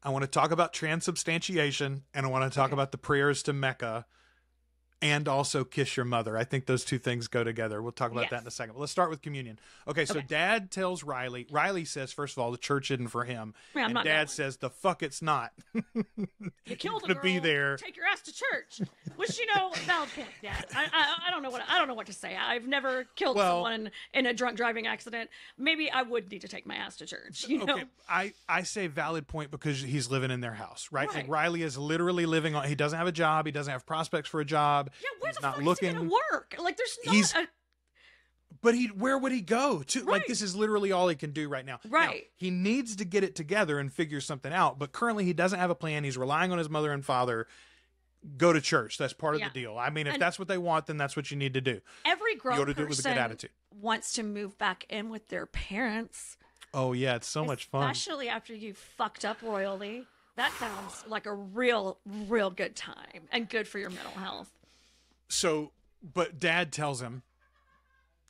I want to talk about transubstantiation, and I want to talk about the prayers to Mecca. And also kiss your mother. I think those 2 things go together. We'll talk about that in a second. But let's start with communion. Okay, so Dad tells Riley. Riley says, first of all, the church isn't for him. Yeah, and Dad says, the fuck it's not. You killed a girl. Be there. Take your ass to church. Which, valid point, Dad. I don't know what to say. I've never killed someone in a drunk driving accident. Maybe I would need to take my ass to church. Okay, I say valid point because he's living in their house, right? Like Riley is literally living on. He doesn't have a job. He doesn't have prospects for a job. Yeah, where the fuck looking. is he gonna work? Like, there's not. But where would he go to? Right. Like, this is literally all he can do right now. Right. Now, he needs to get it together and figure something out. But currently, he doesn't have a plan. He's relying on his mother and father. Go to church. That's part of the deal. I mean, if that's what they want, then that's what you need to do. Every grown person do it with a good attitude. Wants to move back in with their parents. Oh yeah, it's so much fun. Especially after you fucked up royally. That sounds like a real good time and good for your mental health. So, but Dad tells him,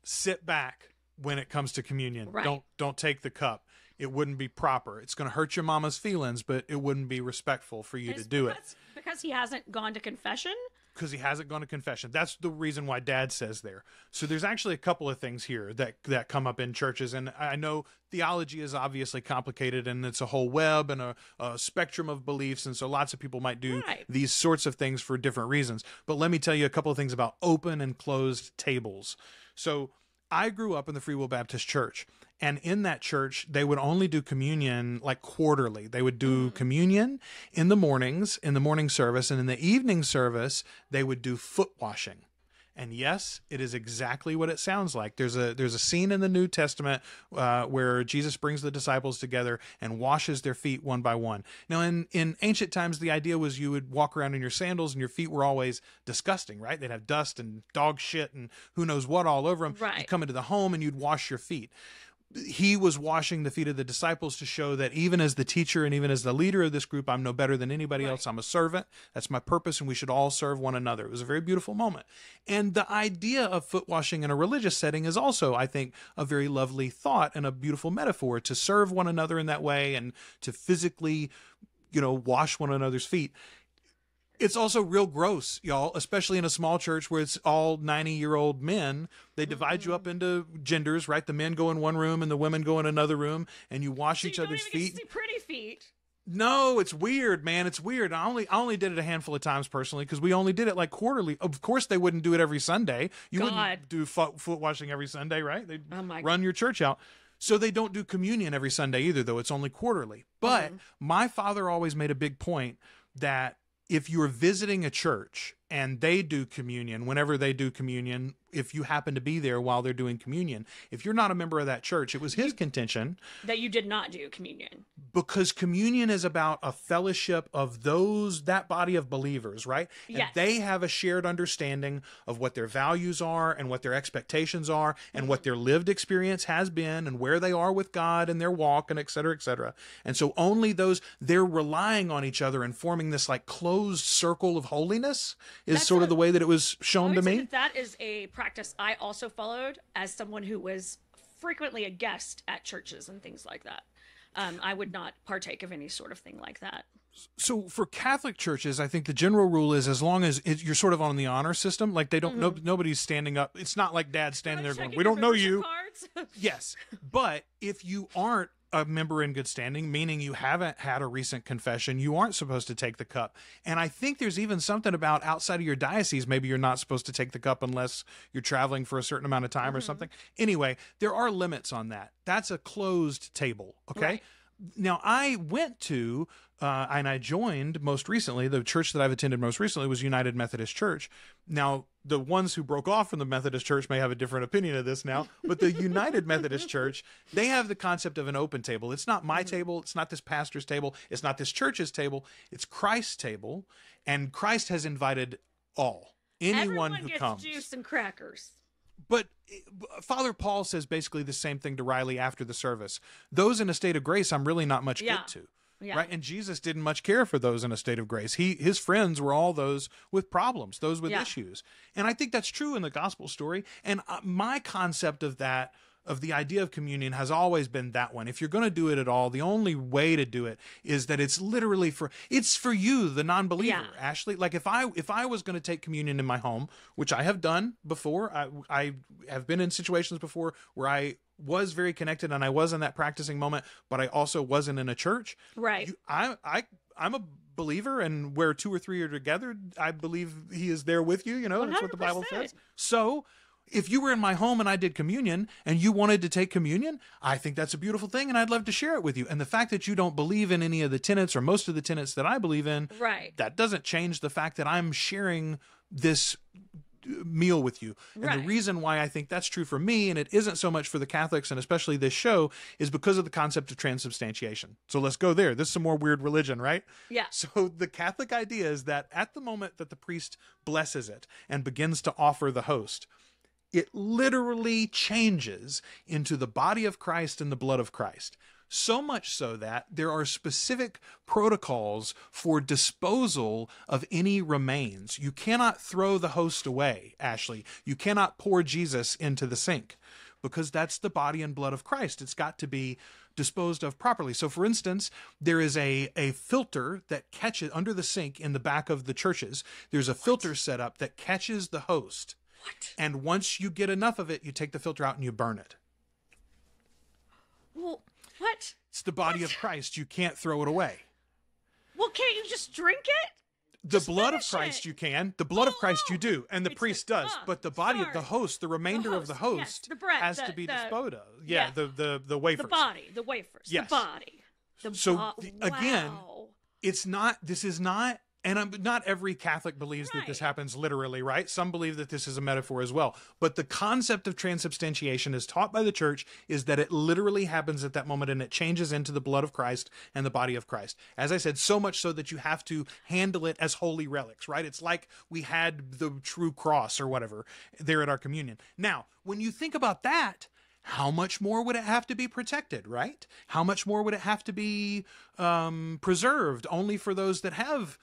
sit back when it comes to communion. Right. Don't take the cup. It wouldn't be proper. It's going to hurt your mama's feelings, but it wouldn't be respectful for you to do it. Because he hasn't gone to confession? Because he hasn't gone to confession. That's the reason why Dad says there. So there's actually a couple of things here that come up in churches. And I know theology is obviously complicated and it's a whole web and a spectrum of beliefs. And so lots of people might do these sorts of things for different reasons. But let me tell you a couple of things about open and closed tables. So I grew up in the Free Will Baptist Church. And in that church, they would only do communion like quarterly. They would do communion in the mornings, in the morning service, and in the evening service, they would do foot washing. And yes, it is exactly what it sounds like. There's a scene in the New Testament where Jesus brings the disciples together and washes their feet one by one. Now, in ancient times, the idea was you would walk around in your sandals and your feet were always disgusting, right? They'd have dust and dog shit and who knows what all over them. Right. You'd come into the home and you'd wash your feet. He was washing the feet of the disciples to show that even as the teacher and even as the leader of this group, I'm no better than anybody else. I'm a servant. That's my purpose, and we should all serve one another. It was a very beautiful moment. And the idea of foot washing in a religious setting is also, I think, a very lovely thought and a beautiful metaphor to serve one another in that way and to physically, wash one another's feet. It's also real gross, y'all, especially in a small church where it's all 90-year-old men. They divide you up into genders, right? The men go in one room and the women go in another room, and you wash each other's feet. You don't even get to see pretty feet. No, it's weird, man. It's weird. I only did it a handful of times personally because we only did it like quarterly. Of course, they wouldn't do it every Sunday. You wouldn't do foot washing every Sunday, right? They'd run your church out. So they don't do communion every Sunday either, though. It's only quarterly. But my father always made a big point that if you're visiting a church and they do communion, whenever they do communion, if you happen to be there while they're doing communion, if you're not a member of that church, it was his contention that you did not do communion. Because communion is about a fellowship of that body of believers, right? Yes. And they have a shared understanding of what their values are and what their expectations are and what their lived experience has been and where they are with God and their walk and et cetera, et cetera. And so only they're relying on each other and forming this like closed circle of holiness. is sort of the way that it was shown to me. That is a practice I also followed as someone who was frequently a guest at churches and things like that. I would not partake of any sort of thing like that. So for Catholic churches, I think the general rule is as long as you're sort of on the honor system, like they don't, nobody's standing up. It's not like Dad standing there going, "We don't know you." Yes, but if you aren't a member in good standing, meaning you haven't had a recent confession, you aren't supposed to take the cup. And I think there's even something about outside of your diocese, maybe you're not supposed to take the cup unless you're traveling for a certain amount of time or something. Anyway, there are limits on that. That's a closed table, okay? Right. Now, I went to, and I joined most recently, the church that I've attended most recently was United Methodist Church. Now, the ones who broke off from the Methodist Church may have a different opinion of this now, but the United Methodist Church, they have the concept of an open table. It's not my table. It's not this pastor's table. It's not this church's table. It's Christ's table, and Christ has invited all, anyone who comes. Everyone gets juice and crackers. But Father Paul says basically the same thing to Riley after the service. Those in a state of grace, I'm really not much good to. Yeah. Right. And Jesus didn't much care for those in a state of grace. His friends were all those with problems, those with issues. And I think that's true in the gospel story. And my concept of that, of the idea of communion, has always been that one. If you're going to do it at all, the only way to do it is that it's literally it's for you, the non-believer, Ashley. Like if I was going to take communion in my home, which I have done before, I have been in situations before where I was very connected and I was in that practicing moment, but I also wasn't in a church. Right. I'm a believer, and where 2 or 3 are together, I believe he is there with you. You know, that's what the Bible says. So if you were in my home and I did communion and you wanted to take communion, I think that's a beautiful thing and I'd love to share it with you. And the fact that you don't believe in any of the tenets or most of the tenets that I believe in, that doesn't change the fact that I'm sharing this meal with you. And the reason why I think that's true for me, and it isn't so much for the Catholics and especially this show, is because of the concept of transubstantiation. So let's go there. This is some more weird religion, right? Yeah. So the Catholic idea is that at the moment that the priest blesses it and begins to offer the host, it literally changes into the body of Christ and the blood of Christ. So much so that there are specific protocols for disposal of any remains. You cannot throw the host away, Ashley. You cannot pour Jesus into the sink because that's the body and blood of Christ. It's got to be disposed of properly. So for instance, there is a filter that catches under the sink in the back of the churches. There's a filter set up that catches the host. And once you get enough of it, you take the filter out and you burn it. Well, what? It's the body of Christ. You can't throw it away. Well, can't you just drink it? The blood of Christ you can. The blood of Christ you do. And the priest does. But the body of the host, the remainder of the host, the bread, has to be disposed of. Yeah, the wafers. The body, the wafers. Yes. The body. Again, it's not, this is not, and not every Catholic believes that this happens literally, right? Some believe that this is a metaphor as well. But the concept of transubstantiation as taught by the church is that it literally happens at that moment and it changes into the blood of Christ and the body of Christ. As I said, so much so that you have to handle it as holy relics, right? It's like we had the true cross or whatever there at our communion. Now, when you think about that, how much more would it have to be protected, right? How much more would it have to be preserved only for those that have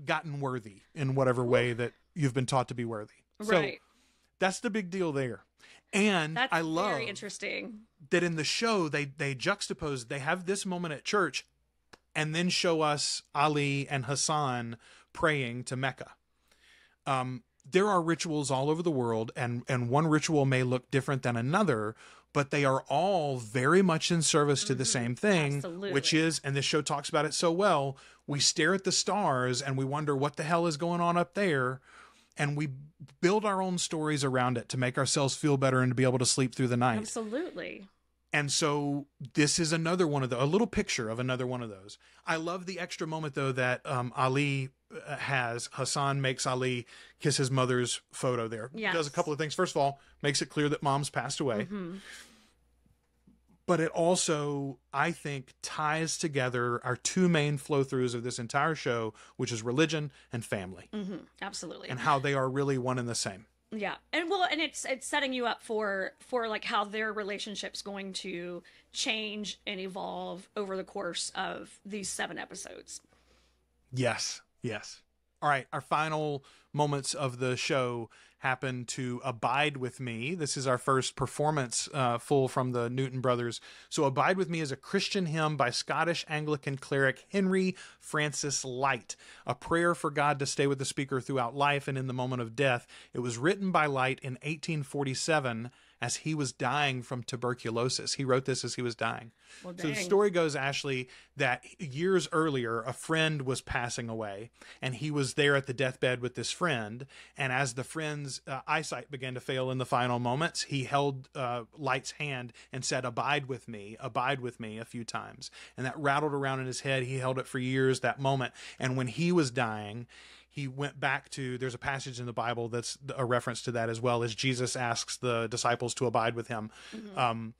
gotten worthy in whatever way that you've been taught to be worthy. So that's the big deal there. And that's I love very interesting that in the show they juxtapose, they have this moment at church and then show us Ali and Hassan praying to Mecca. There are rituals all over the world, and one ritual may look different than another, but they are all very much in service to the same thing, which is, and this show talks about it so well, we stare at the stars and we wonder what the hell is going on up there, and we build our own stories around it to make ourselves feel better and to be able to sleep through the night. Absolutely. And so this is another one of a little picture of another one of those. I love the extra moment, though, that Ali has. Hassan makes Ali kiss his mother's photo there. Yes. Does a couple of things. First of all, makes it clear that mom's passed away. But it also, I think, ties together our two main flow-throughs of this entire show, which is religion and family. Absolutely. And how they are really one and the same. Yeah. And it's setting you up for like how their relationship's going to change and evolve over the course of these 7 episodes. Yes. All right, our final moments of the show happen to Abide With Me. This is our first performance full from the Newton Brothers. So Abide With Me is a Christian hymn by Scottish Anglican cleric Henry Francis Lyte, a prayer for God to stay with the speaker throughout life and in the moment of death. It was written by Lyte in 1847 as he was dying from tuberculosis. He wrote this as he was dying. Well, so the dang. story goes, Ashley, that years earlier, a friend was passing away, and he was there at the deathbed with this friend. And as the friend's eyesight began to fail in the final moments, he held Light's hand and said, abide with me, a few times. And that rattled around in his head. He held it for years, that moment. And when he was dying, he went back to, there's a passage in the Bible that's a reference to that, as well as Jesus asks the disciples to abide with him. Mm-hmm.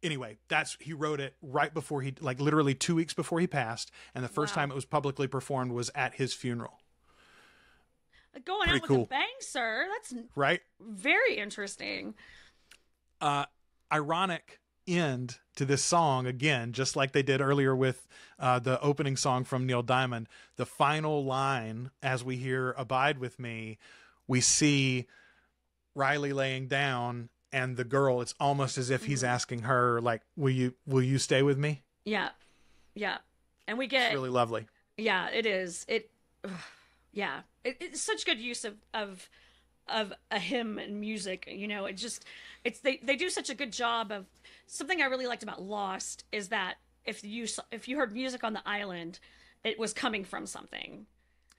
Anyway, he wrote it right before he, like literally 2 weeks before he passed. And the first time it was publicly performed was at his funeral. Going Pretty out with cool. a bang, sir. That's right. Very interesting. Ironic end to this song, again, just like they did earlier with the opening song from Neil Diamond. The final line, as we hear Abide With Me, we see Riley laying down, and the girl, it's almost as if he's asking her, like, will you stay with me? Yeah. And we get, it's really lovely. Yeah, it is. Yeah, it's such good use of a hymn and music. You know, they do such a good job of something I really liked about Lost is that if you heard music on the island, it was coming from something.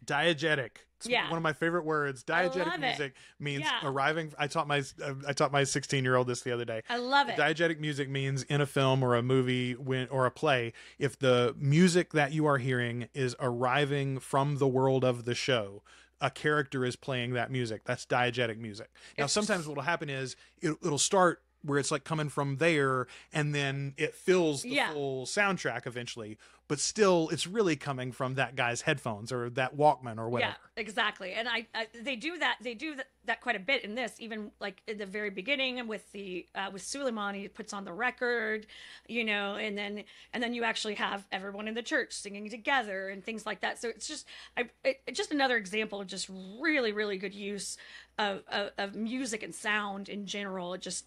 Diegetic. It's one of my favorite words. Diegetic music means arriving. I taught my 16-year-old this the other day. I love it. Diegetic music means in a film or a movie or a play, if the music that you are hearing is arriving from the world of the show, a character is playing that music. That's diegetic music. Now, sometimes what will happen is it'll start where it's like coming from there, and then it fills the full soundtrack eventually. But still, it's really coming from that guy's headphones or that Walkman or whatever. Yeah, exactly. And they do that. They do that quite a bit in this. Even like in the very beginning with with Suleiman, he puts on the record, you know, and then you actually have everyone in the church singing together and things like that. So it's just just another example of just really, really good use of music and sound in general. It's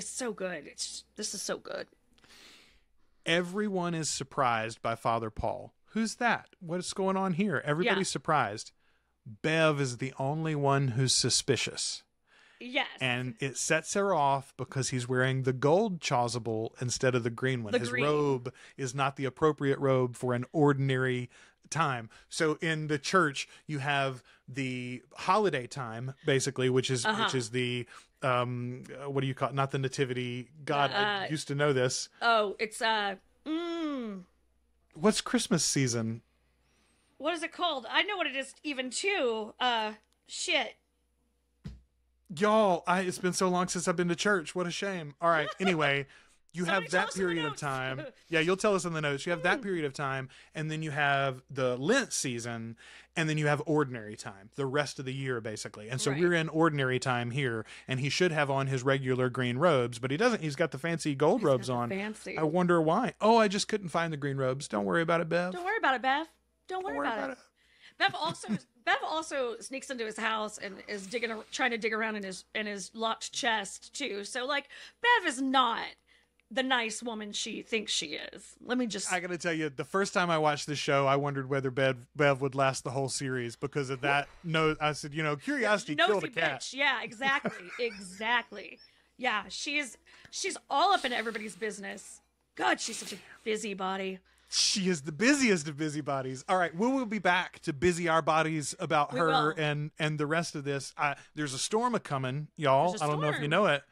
so good. This is so good. Everyone is surprised by Father Paul. Who's that? What's going on here? Everybody's surprised. Bev is the only one who's suspicious. Yes. And it sets her off because he's wearing the gold chasuble instead of the green one. His robe is not the appropriate robe for an ordinary time. So in the church, you have the holiday time, basically, which is the what do you call it? Not the nativity. God, I used to know this. Oh, it's what's Christmas season? What is it called? I know what it is even too. Shit. Y'all, it's been so long since I've been to church. What a shame. All right. Anyway, you have that period of time. Yeah, you'll tell us in the notes. You have that period of time, and then you have the Lent season, and then you have ordinary time, the rest of the year, basically. And so we're in ordinary time here, and he should have on his regular green robes, but he doesn't. He's got the fancy gold robes on. Fancy. I wonder why. Oh, I just couldn't find the green robes. Don't worry about it, Bev. Don't worry about it, Bev. Don't worry about it. Bev also sneaks into his house and is trying to dig around in his locked chest too. So like, Bev is not the nice woman she thinks she is. I gotta tell you, the first time I watched the show, I wondered whether Bev would last the whole series because of that. No, I said, curiosity killed a cat. Bitch. Yeah, exactly. Yeah, she's all up in everybody's business. God, she's such a busybody. She is the busiest of busybodies. All right, we will be back to busy our bodies about her and the rest of this. There's a storm a-coming, y'all. I don't know if you know it.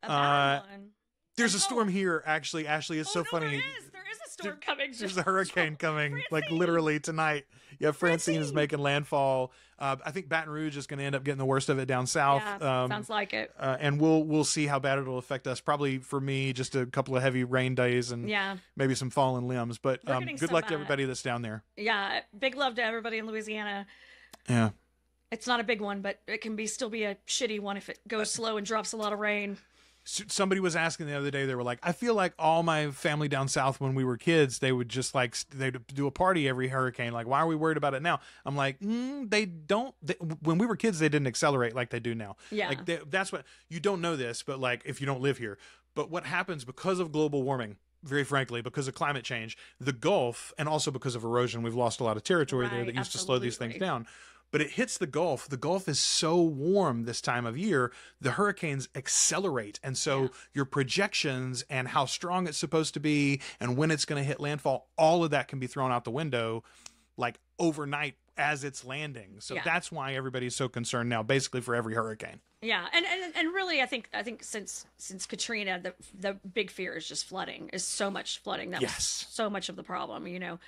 A bad one. There's a storm here, actually. Ashley, it's so funny. There is a storm coming. There's a hurricane coming, like literally tonight. Yeah, Francine is making landfall. I think Baton Rouge is going to end up getting the worst of it down south. Yeah, sounds like it. And we'll see how bad it'll affect us. Probably for me, just a couple of heavy rain days and maybe some fallen limbs. But good luck to everybody that's down there. Yeah, big love to everybody in Louisiana. Yeah. It's not a big one, but it can still be a shitty one if it goes slow and drops a lot of rain. Somebody was asking the other day, they were like, I feel like all my family down south when we were kids, they would just like, they'd do a party every hurricane. Like, why are we worried about it now? I'm like, they don't, when we were kids, they didn't accelerate like they do now. Yeah. Like that's what, you don't know this, but like, if you don't live here, but what happens because of global warming, very frankly, because of climate change, the Gulf, and also because of erosion, we've lost a lot of territory there that used to slow these things down. But it hits the Gulf. The Gulf is so warm this time of year, the hurricanes accelerate. And so your projections and how strong it's supposed to be and when it's going to hit landfall, all of that can be thrown out the window like overnight as it's landing. So that's why everybody's so concerned now, basically for every hurricane. Yeah, and really, I think since Katrina, the big fear is just flooding. Is so much flooding. That was so much of the problem. You know,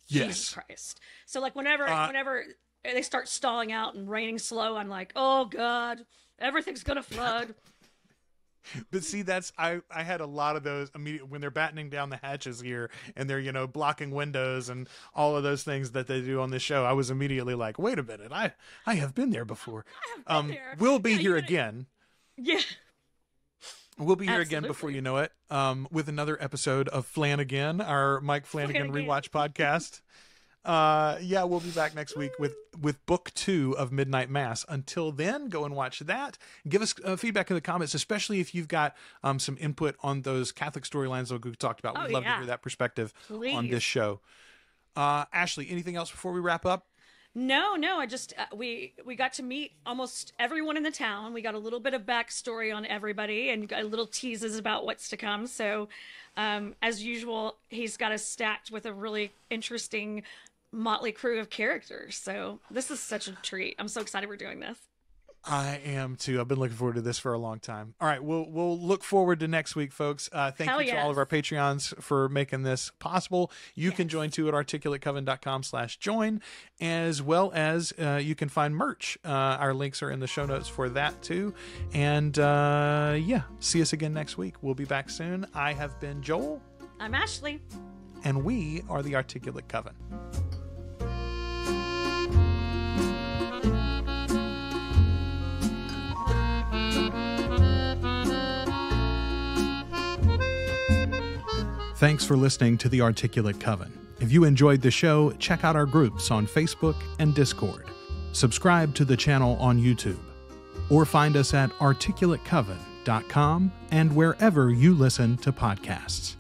Jesus Christ. So like whenever they start stalling out and raining slow, I'm like, oh God, everything's gonna flood. But see, I had a lot of those immediately when they're battening down the hatches here and they're, you know, blocking windows and all of those things that they do on this show. I was immediately like, wait a minute, I have been there before. I have been there. We'll be here again. Yeah. We'll be here again before you know it, with another episode of Flan-Again, our Mike Flanagan rewatch podcast. We'll be back next week with book 2 of Midnight Mass. Until then, go and watch that. Give us feedback in the comments, especially if you've got some input on those Catholic storylines that we talked about. We'd love to hear that perspective on this show. Ashley, anything else before we wrap up? No, I just we got to meet almost everyone in the town. We got a little bit of backstory on everybody and got little teases about what's to come. So as usual, he's got us stacked with a really interesting motley crew of characters. So this is such a treat. I'm so excited we're doing this. I am too. I've been looking forward to this for a long time. All right, we'll look forward to next week, folks. Thank you to all of our Patreons for making this possible. You can join too at articulatecoven.com/join, as well as you can find merch. Our links are in the show notes for that too. And see us again next week. We'll be back soon. I have been Joel. I'm Ashley. And we are the Articulate Coven. Thanks for listening to The Articulate Coven. If you enjoyed the show, check out our groups on Facebook and Discord. Subscribe to the channel on YouTube. Or find us at articulatecoven.com and wherever you listen to podcasts.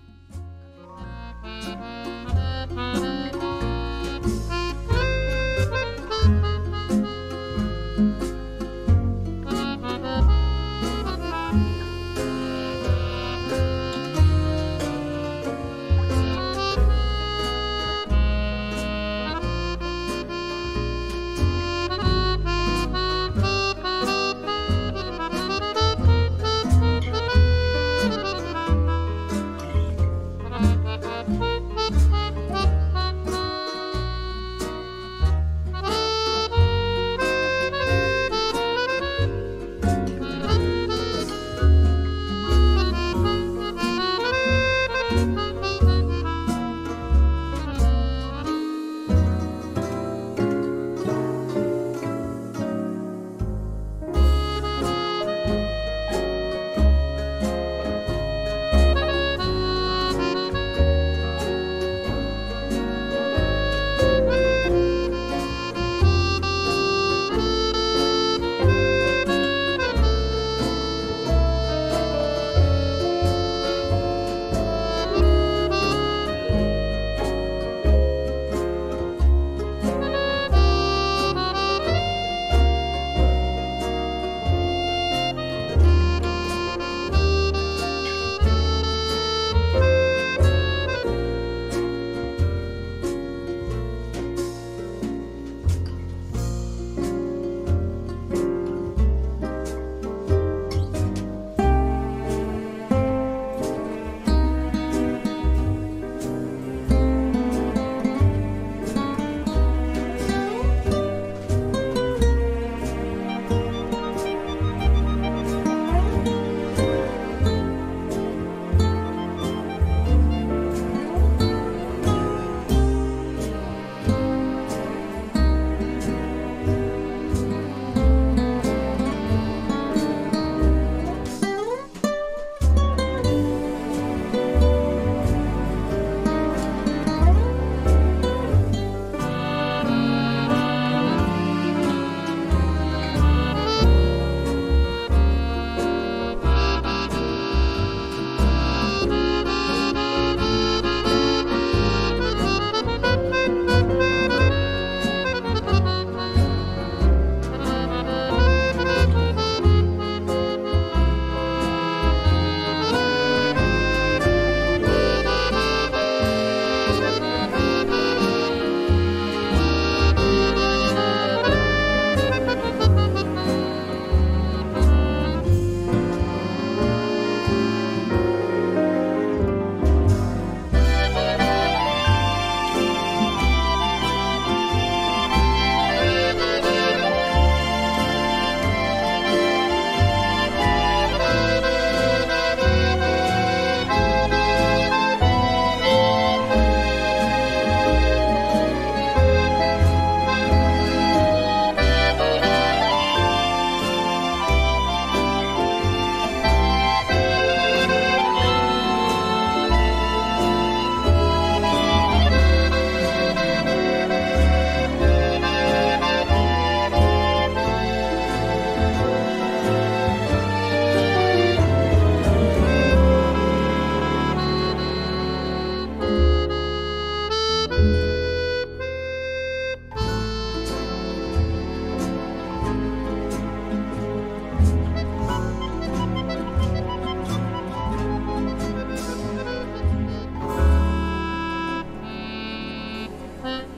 Bye.